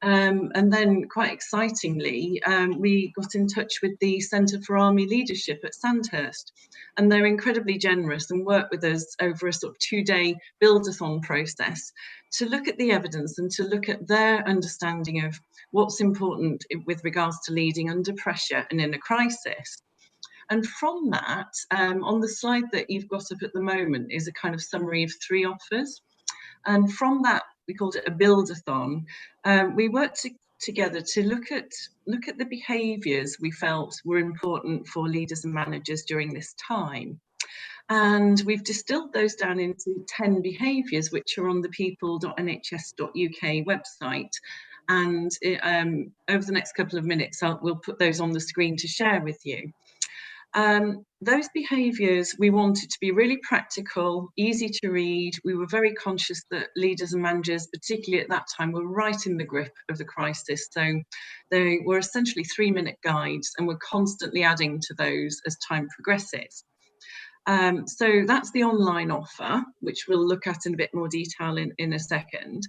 And then quite excitingly, we got in touch with the Centre for Army Leadership at Sandhurst, and they're incredibly generous and work with us over a sort of 2-day build-a-thon process to look at the evidence and to look at their understanding of what's important with regards to leading under pressure and in a crisis. And from that, on the slide that you've got up at the moment is a kind of summary of 3 offers. And from that, we called it a build-a-thon. We worked together to look at the behaviours we felt were important for leaders and managers during this time. And we've distilled those down into 10 behaviours, which are on the people.nhs.uk website. And over the next couple of minutes, we'll put those on the screen to share with you. Those behaviours we wanted to be really practical, easy to read. We were very conscious that leaders and managers, particularly at that time, were right in the grip of the crisis. So they were essentially 3-minute guides, and we're constantly adding to those as time progresses. So that's the online offer, which we'll look at in a bit more detail in a second.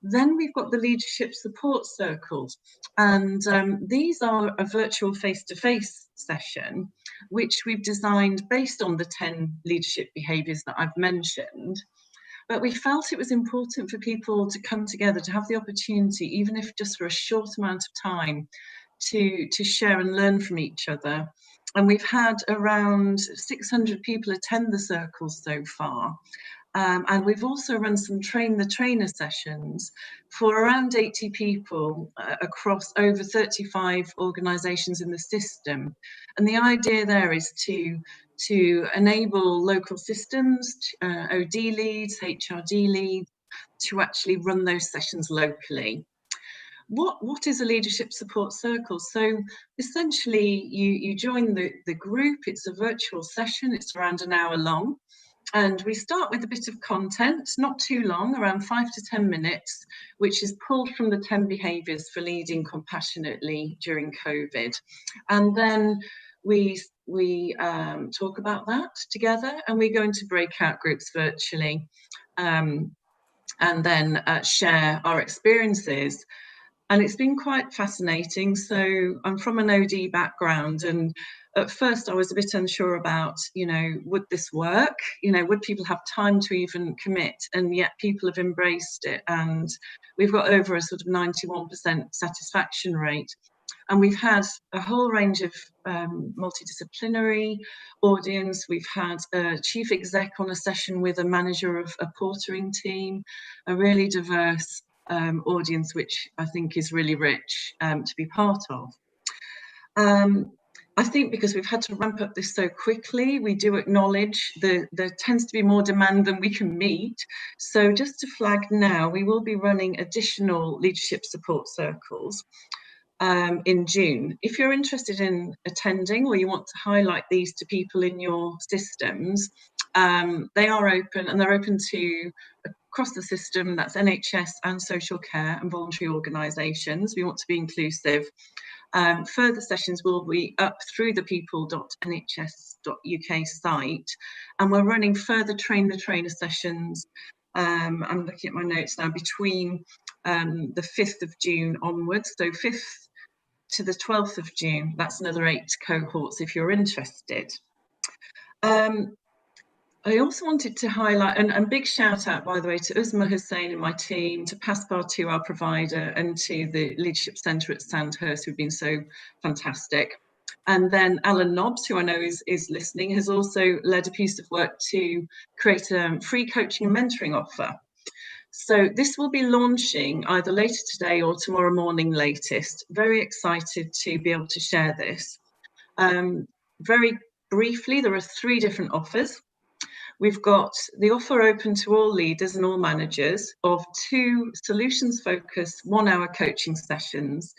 Then we've got the leadership support circles, and these are a virtual face-to-face session, which we've designed based on the 10 leadership behaviours that I've mentioned. But we felt it was important for people to come together, to have the opportunity, even if just for a short amount of time, to share and learn from each other. And we've had around 600 people attend the circles so far. And we've also run some train the trainer sessions for around 80 people across over 35 organisations in the system. And the idea there is to enable local systems, OD leads, HRD leads, to actually run those sessions locally. What is a leadership support circle? So essentially you join the group. It's a virtual session. It's around an hour long. And we start with a bit of content, not too long, around 5 to 10 minutes, which is pulled from the 10 behaviours for leading compassionately during COVID. And then we talk about that together, and we go into breakout groups virtually, and then share our experiences. And it's been quite fascinating. So I'm from an OD background, and at first I was a bit unsure about, would this work? Would people have time to even commit? And yet people have embraced it, and we've got over a sort of 91% satisfaction rate. And we've had a whole range of multidisciplinary audience. We've had a chief exec on a session with a manager of a portering team, a really diverse audience, which I think is really rich to be part of. I think because we've had to ramp up this so quickly, we do acknowledge there tends to be more demand than we can meet. So just to flag now, we will be running additional leadership support circles in June. If you're interested in attending, or you want to highlight these to people in your systems, they are open, and they're open to across the system. That's NHS and social care and voluntary organisations. We want to be inclusive. Further sessions will be up through the people.nhs.uk site, and we're running further train the trainer sessions. I'm looking at my notes now, between the 5th of June onwards, so 5th to the 12th of June. That's another 8 cohorts if you're interested. I also wanted to highlight, and big shout out, by the way, to Uzma Hussain and my team, to Passepartout, our provider, and to the Leadership Centre at Sandhurst, who've been so fantastic. And then Alan Nobbs, who I know is listening, has also led a piece of work to create a free coaching and mentoring offer. So this will be launching either later today or tomorrow morning latest. Very excited to be able to share this. Very briefly, there are 3 different offers. We've got the offer open to all leaders and all managers of 2 solutions-focused 1-hour coaching sessions.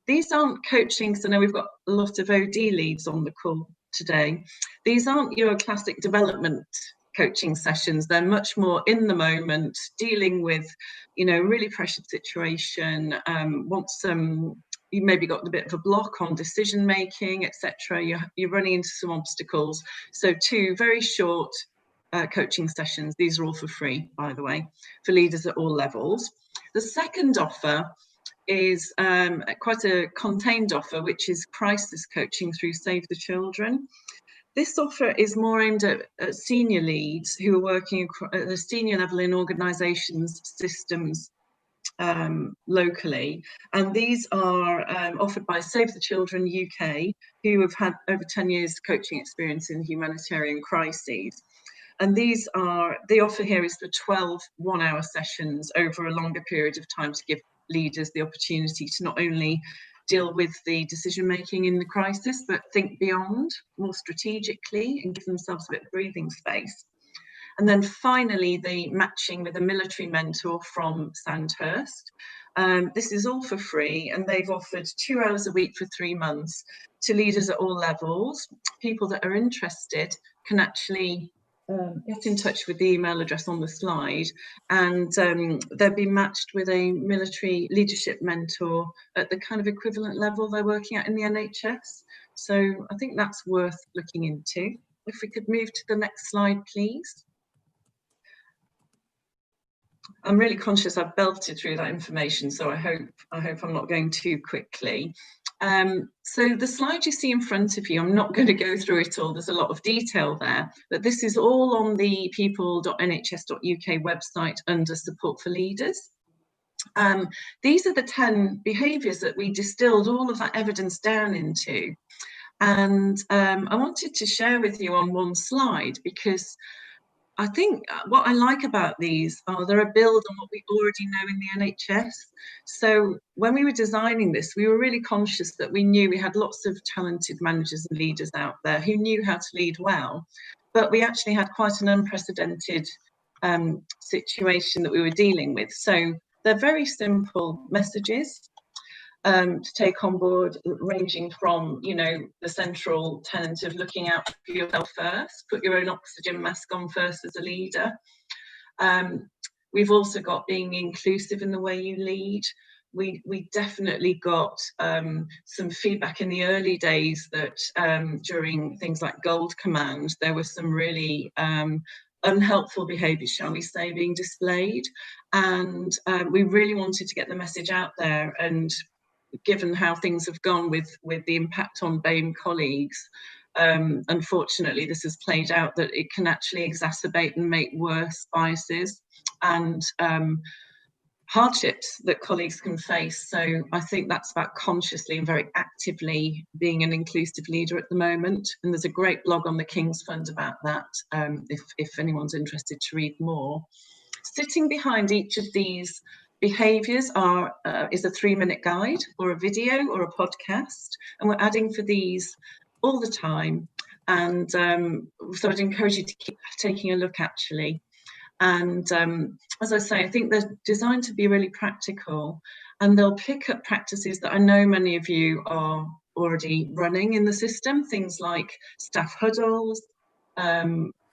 These aren't coaching, so I know we've got a lot of OD leads on the call today. These aren't your classic development coaching sessions. They're much more in the moment, dealing with, really pressured situation, you maybe got a bit of a block on decision making, etc. You're running into some obstacles. So 2 very short coaching sessions. These are all for free, by the way, for leaders at all levels. The second offer is quite a contained offer, which is crisis coaching through Save the Children. This offer is more aimed at senior leads who are working at the senior level in organisations, systems, locally, and these are offered by Save the Children UK, who have had over 10 years coaching experience in humanitarian crises. And these are, the offer here is for 12 1-hour sessions over a longer period of time to give leaders the opportunity to not only deal with the decision making in the crisis, but think beyond more strategically and give themselves a bit of breathing space. And then finally, the matching with a military mentor from Sandhurst. This is all for free, and they've offered 2 hours a week for 3 months to leaders at all levels. People that are interested can actually get in touch with the email address on the slide, and they'll be matched with a military leadership mentor at the kind of equivalent level they're working at in the NHS. So I think that's worth looking into. If we could move to the next slide, please. I'm really conscious I've belted through that information, so I hope I'm not going too quickly. So the slide you see in front of you, I'm not going to go through it all, there's a lot of detail there, but this is all on the people.nhs.uk website under support for leaders. These are the 10 behaviours that we distilled all of that evidence down into. And I wanted to share with you on one slide, because I think what I like about these are they're a build on what we already know in the NHS. So when we were designing this, we were really conscious that we knew we had lots of talented managers and leaders out there who knew how to lead well, but we actually had quite an unprecedented situation that we were dealing with. So they're very simple messages to take on board, ranging from, you know, the central tenet of looking out for yourself first, put your own oxygen mask on first as a leader. We've also got being inclusive in the way you lead. We definitely got some feedback in the early days that during things like Gold Command, there were some really unhelpful behaviours, shall we say, being displayed. And we really wanted to get the message out there, and given how things have gone with the impact on BAME colleagues, unfortunately this has played out that it can actually exacerbate and make worse biases and hardships that colleagues can face. So I think that's about consciously and very actively being an inclusive leader at the moment. And there's a great blog on the King's Fund about that, if anyone's interested to read more. Sitting behind each of these behaviours is a 3-minute guide or a video or a podcast, and we're adding for these all the time. And so I'd encourage you to keep taking a look, actually. And as I say, I think they're designed to be really practical, and they'll pick up practices that I know many of you are already running in the system, things like staff huddles,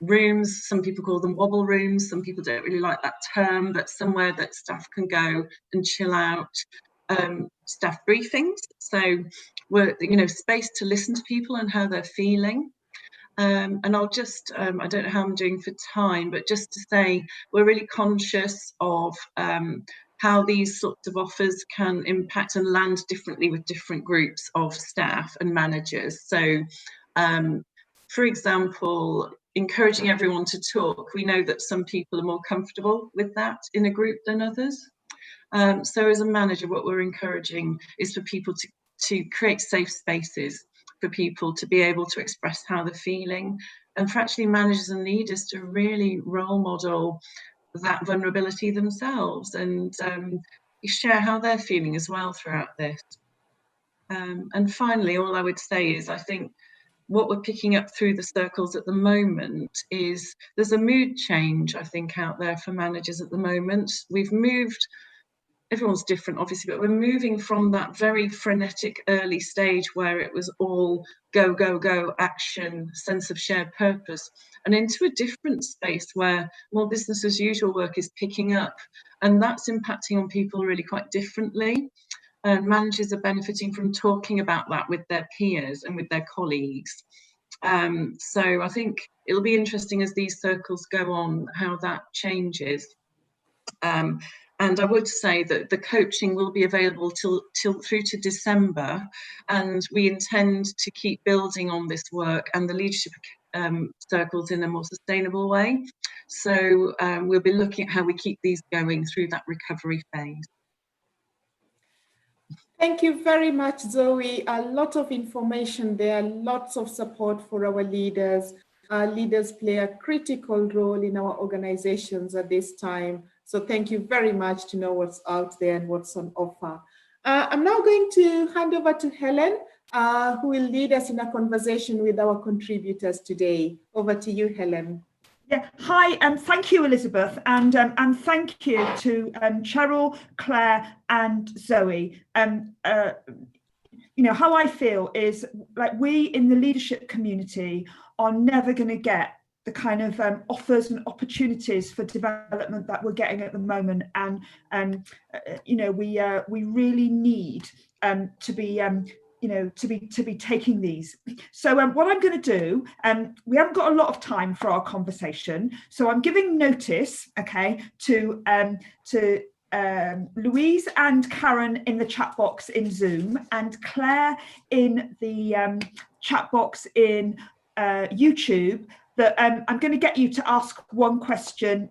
rooms, some people call them wobble rooms, some people don't really like that term, but somewhere that staff can go and chill out, staff briefings, so we're, you know, space to listen to people and how they're feeling. And I'll just, I don't know how I'm doing for time, but just to say we're really conscious of how these sorts of offers can impact and land differently with different groups of staff and managers. So for example, encouraging everyone to talk. We know that some people are more comfortable with that in a group than others. So as a manager, what we're encouraging is for people to create safe spaces for people to be able to express how they're feeling, and for actually managers and leaders to really role model that vulnerability themselves and share how they're feeling as well throughout this. And finally, all I would say is I think what we're picking up through the circles at the moment is there's a mood change, I think, out there for managers at the moment. We've moved, everyone's different obviously, but we're moving from that very frenetic early stage where it was all go, go, go, action, sense of shared purpose, and into a different space where more business as usual work is picking up, and that's impacting on people really quite differently. And managers are benefiting from talking about that with their peers and with their colleagues. So I think it'll be interesting as these circles go on how that changes. And I would say that the coaching will be available till through to December, and we intend to keep building on this work and the leadership circles in a more sustainable way. So we'll be looking at how we keep these going through that recovery phase. Thank you very much, Zoe. A lot of information there, lots of support for our leaders. Our leaders play a critical role in our organizations at this time. So thank you very much to know what's out there and what's on offer. I'm now going to hand over to Helen, who will lead us in a conversation with our contributors today. Over to you, Helen. Yeah, hi, thank you, Elizabeth, and thank you to Cheryl, Claire, and Zoe. You know, how I feel is like we in the leadership community are never going to get the kind of offers and opportunities for development that we're getting at the moment, and you know, we really need to be you know, to be taking these. So what I'm going to do, we haven't got a lot of time for our conversation, so I'm giving notice, okay, to Louise and Karen in the chat box in Zoom, and Claire in the chat box in YouTube, that I'm going to get you to ask one question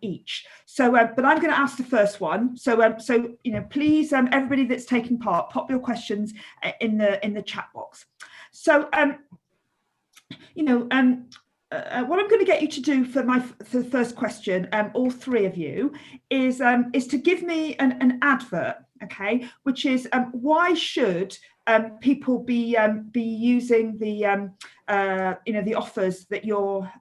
each. So, but I'm going to ask the first one. So, so you know, please, everybody that's taking part, pop your questions in the chat box. So, you know, what I'm going to get you to do for the first question, all three of you, is to give me an advert, okay, which is why should people be using the you know, the offers that you're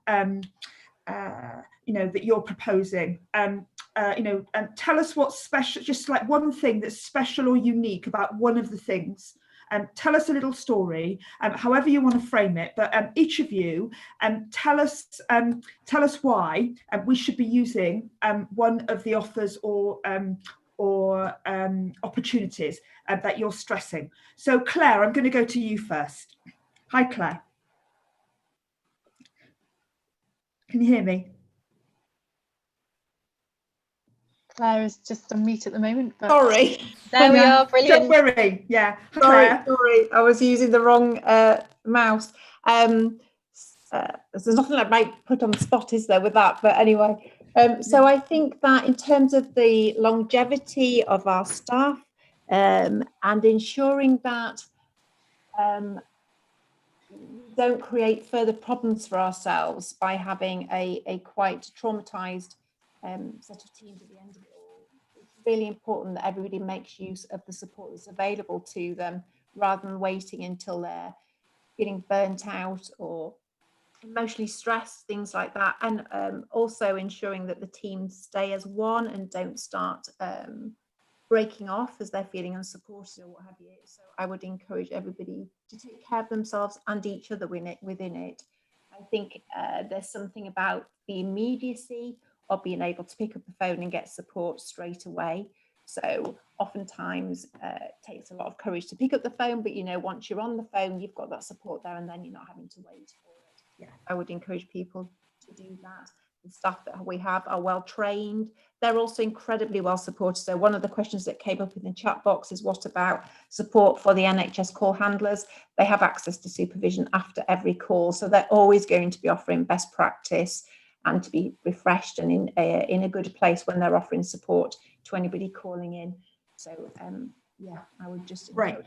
you know, that you're proposing. You know, tell us what's special, just like one thing that's special or unique about one of the things. Tell us a little story, however you want to frame it, but each of you tell us why we should be using one of the offers or opportunities that you're stressing. So Claire, I'm going to go to you first. Hi, Claire. Can you hear me? Claire is just on mute at the moment. But Sorry. there we are, brilliant. Don't worry. Yeah. Sorry, I was using the wrong mouse. There's nothing I might put on the spot, is there, with that? But anyway, so I think that in terms of the longevity of our staff and ensuring that we don't create further problems for ourselves by having a quite traumatized set of teams at the end of it all, it's really important that everybody makes use of the support that's available to them rather than waiting until they're feeling burnt out or emotionally stressed, things like that. And also ensuring that the teams stay as one and don't start breaking off as they're feeling unsupported or what have you. So I would encourage everybody to take care of themselves and each other within it. I think there's something about the immediacy of being able to pick up the phone and get support straight away. So oftentimes it takes a lot of courage to pick up the phone, but you know, once you're on the phone, you've got that support there and then you're not having to wait for it. Yeah, I would encourage people to do that. The staff that we have are well trained. They're also incredibly well supported. So one of the questions that came up in the chat box is what about support for the NHS call handlers? They have access to supervision after every call. So they're always going to be offering best practice and to be refreshed and in a good place when they're offering support to anybody calling in. So yeah, I would just right.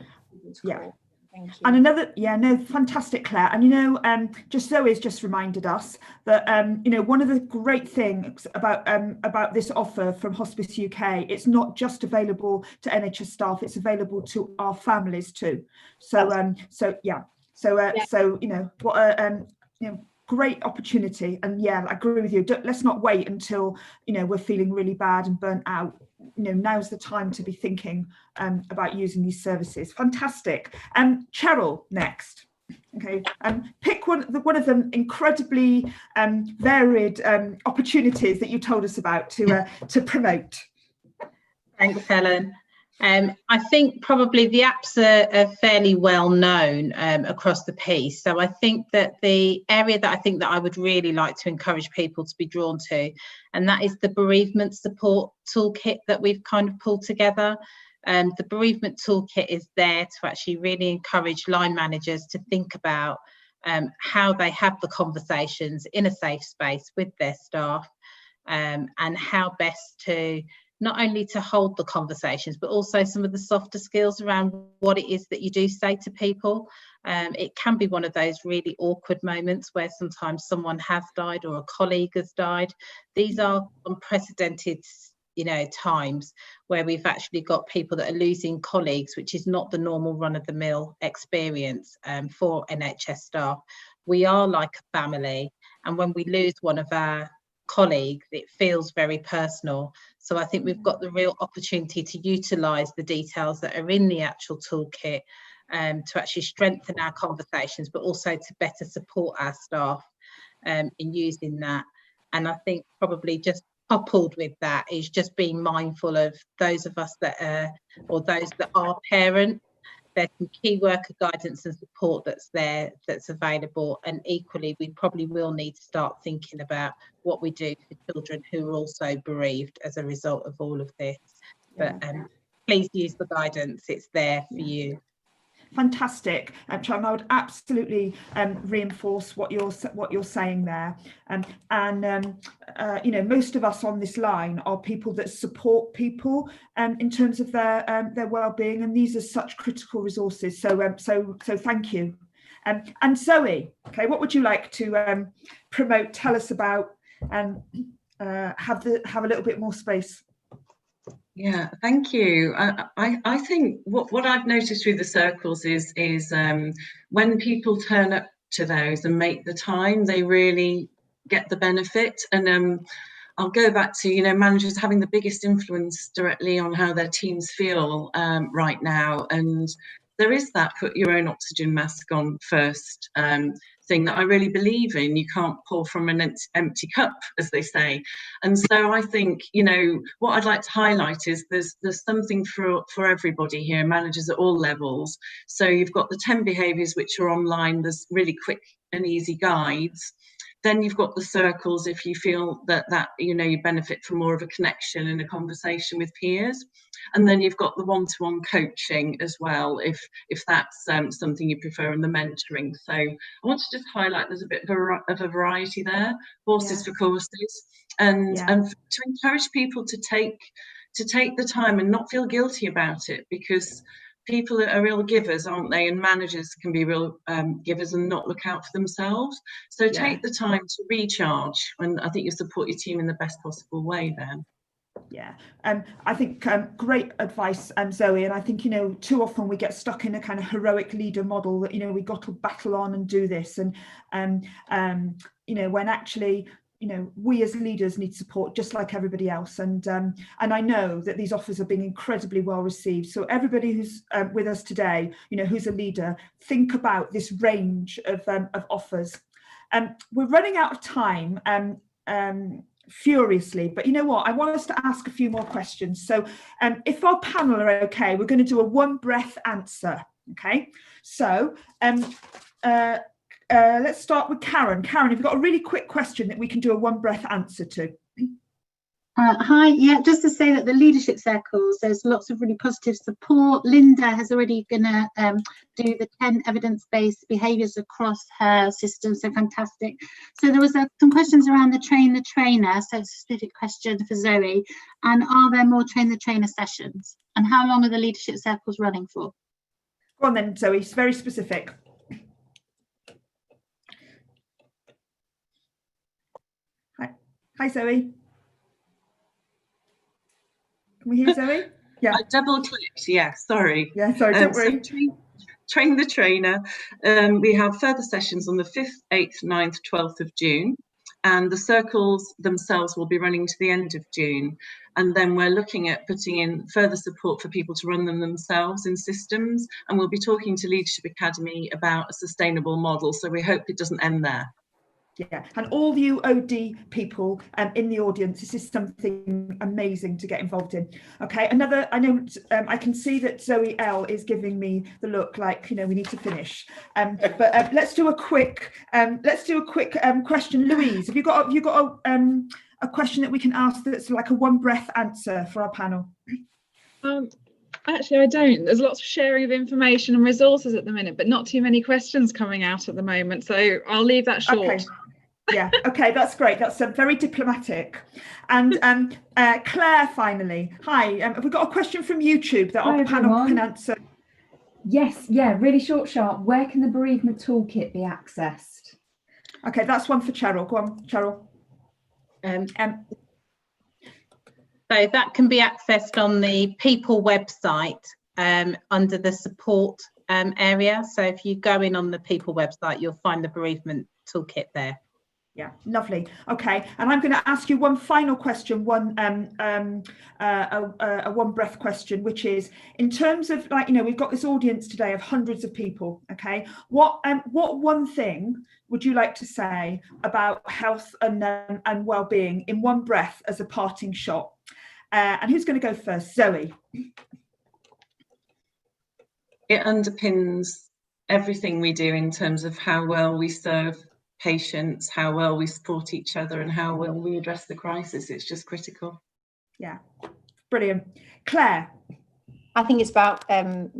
Yeah. Thank you. And another, yeah, no, fantastic, Claire. And you know, just Zoe's just reminded us that you know, one of the great things about this offer from Hospice UK, it's not just available to NHS staff; it's available to our families too. So so yeah, so you know, what a you know, great opportunity. And yeah, I agree with you. Let's not wait until, you know, we're feeling really bad and burnt out. You know, now's the time to be thinking about using these services. Fantastic. Cheryl, next. Okay, pick one of them incredibly varied opportunities that you told us about to promote. Thanks, Helen. I think probably the apps are fairly well known across the piece. So I think that the area that I would really like to encourage people to be drawn to, and that is the bereavement support toolkit that we've kind of pulled together. The bereavement toolkit is there to actually really encourage line managers to think about how they have the conversations in a safe space with their staff, and how best to not only to hold the conversations, but also some of the softer skills around what it is that you do say to people. It can be one of those really awkward moments where sometimes someone has died or a colleague has died. These are unprecedented, you know, times where we've actually got people that are losing colleagues, which is not the normal run-of-the-mill experience for NHS staff. We are like a family, and when we lose one of our colleagues, it feels very personal. So I think we've got the real opportunity to utilise the details that are in the actual toolkit to actually strengthen our conversations, but also to better support our staff in using that. And I think probably just coupled with that is just being mindful of those of us that are, or those that are parents. There's some key worker guidance and support that's there, that's available, and equally we probably will need to start thinking about what we do for children who are also bereaved as a result of all of this. But please use the guidance, it's there for you. Fantastic, Sharon. I would absolutely reinforce what you're saying there. You know, most of us on this line are people that support people in terms of their well-being, and these are such critical resources. So so thank you. And Zoe, okay, what would you like to promote? Tell us about, and have a little bit more space. Yeah, thank you. I think what I've noticed through the circles is when people turn up to those and make the time, they really get the benefit. And I'll go back to, you know, managers having the biggest influence directly on how their teams feel right now. And there is that put your own oxygen mask on first thing that I really believe in. You can't pour from an empty cup, as they say. And so I think, you know, what I'd like to highlight is there's something for everybody here, managers at all levels. So you've got the 10 behaviours which are online. There's really quick and easy guides. Then you've got the circles if you feel that you know, you benefit from more of a connection and a conversation with peers. And then you've got the one-to-one coaching as well, if that's something you prefer, and the mentoring. So I want to just highlight there's a bit of a variety there, horses for courses, and to encourage people to take the time and not feel guilty about it, because people are real givers, aren't they? And managers can be real givers and not look out for themselves. So take the time to recharge, and I think you support your team in the best possible way then. Yeah, I think great advice, Zoe. And I think, you know, too often we get stuck in a kind of heroic leader model that, you know, we got to battle on and do this. And, you know, when actually, you know, we as leaders need support just like everybody else. And I know that these offers are being incredibly well received. So everybody who's with us today, you know, who's a leader, think about this range of offers. We're running out of time furiously, but you know what? I want us to ask a few more questions. So if our panel are okay, we're going to do a one breath answer. Okay, so let's start with Karen. Karen, have you got a really quick question that we can do a one breath answer to? Hi, yeah, just to say that the leadership circles, there's lots of really positive support. Linda has already gonna do the 10 evidence-based behaviours across her system, so fantastic. So there was some questions around the train the trainer, so it's a specific question for Zoe. And are there more train the trainer sessions? And how long are the leadership circles running for? Go on then, Zoe, it's very specific. Hi, Zoe. Can we hear Zoe? Yeah. I double clicked. Yeah, sorry. Yeah, sorry, don't worry. So train the trainer. We have further sessions on the 5th, 8th, 9th, 12th of June. And the circles themselves will be running to the end of June. And then we're looking at putting in further support for people to run them themselves in systems. And we'll be talking to Leadership Academy about a sustainable model. So we hope it doesn't end there. Yeah, and all you OD people in the audience, this is something amazing to get involved in. Okay, another, I know I can see that Zoe L is giving me the look like, you know, we need to finish. But let's do a quick question. Louise, have you got a question that we can ask that's like a one breath answer for our panel? Actually, I don't. There's lots of sharing of information and resources at the minute, but not too many questions coming out at the moment. So I'll leave that short. Okay. Yeah, okay, that's great. That's very diplomatic. And Claire, finally. Hi, have we got a question from YouTube that our panel can answer? Yes, yeah, really sharp. Where can the bereavement toolkit be accessed? Okay, that's one for Cheryl. Go on, Cheryl. So that can be accessed on the People website under the support area. So if you go in on the People website, you'll find the bereavement toolkit there. Yeah, lovely. Okay, and I'm going to ask you one final question, one breath question, which is, in terms of, like, you know, we've got this audience today of hundreds of people. Okay, what one thing would you like to say about health and well-being in one breath as a parting shot? And who's going to go first? Zoe. It underpins everything we do in terms of how well we serve patients, how well we support each other, and how well we address the crisis. It's just critical. Yeah, brilliant. Claire. I think it's about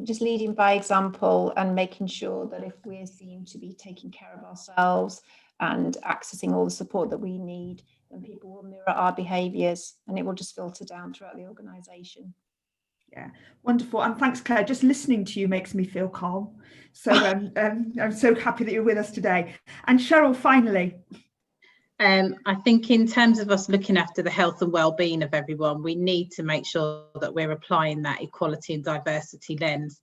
just leading by example and making sure that if we're seen to be taking care of ourselves and accessing all the support that we need, then people will mirror our behaviours and it will just filter down throughout the organisation. Yeah, wonderful. And thanks, Claire. Just listening to you makes me feel calm. So I'm so happy that you're with us today. And Cheryl, finally. I think in terms of us looking after the health and well-being of everyone, we need to make sure that we're applying that equality and diversity lens.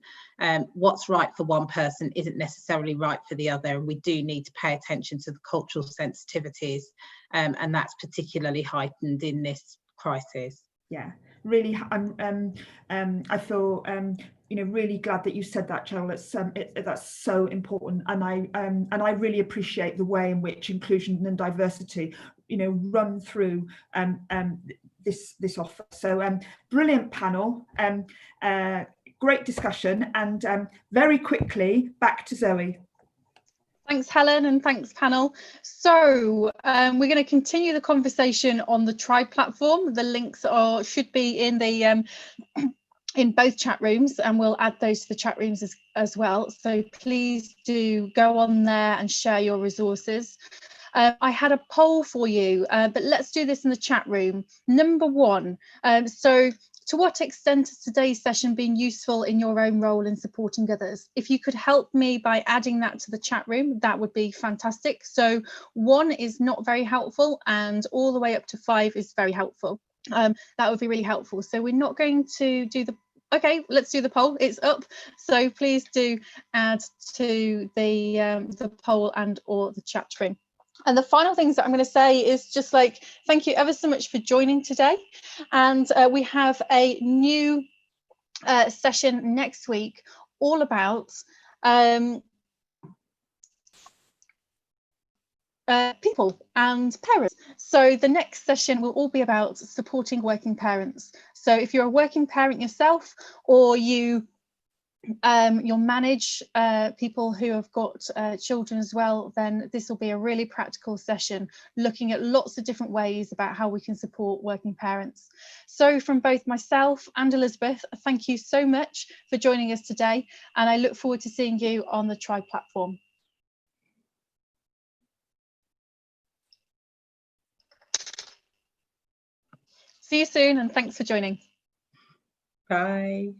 What's right for one person isn't necessarily right for the other, and we do need to pay attention to the cultural sensitivities, and that's particularly heightened in this crisis. Yeah, really. I feel you know, really glad that you said that, Cheryl. That's so important, and I really appreciate the way in which inclusion and diversity, you know, run through this offer. So brilliant panel, great discussion, and very quickly back to Zoe. Thanks, Helen, and thanks, panel. So we're going to continue the conversation on the Tribe platform. The links should be in the in both chat rooms, and we'll add those to the chat rooms as well. So please do go on there and share your resources. I had a poll for you, but let's do this in the chat room. Number one, so to what extent has today's session been useful in your own role in supporting others? If you could help me by adding that to the chat room, that would be fantastic. So 1 is not very helpful, and all the way up to 5 is very helpful. That would be really helpful. So we're not going to do the, okay, let's do the poll. It's up. So please do add to the poll and or the chat room. And the final things that I'm going to say is just like, thank you ever so much for joining today. And we have a new session next week all about people and parents. So the next session will all be about supporting working parents. So if you're a working parent yourself, or you'll manage people who have got children as well, then this will be a really practical session looking at lots of different ways about how we can support working parents. So from both myself and Elizabeth, thank you so much for joining us today, and I look forward to seeing you on the Tribe platform. See you soon, and thanks for joining. Bye.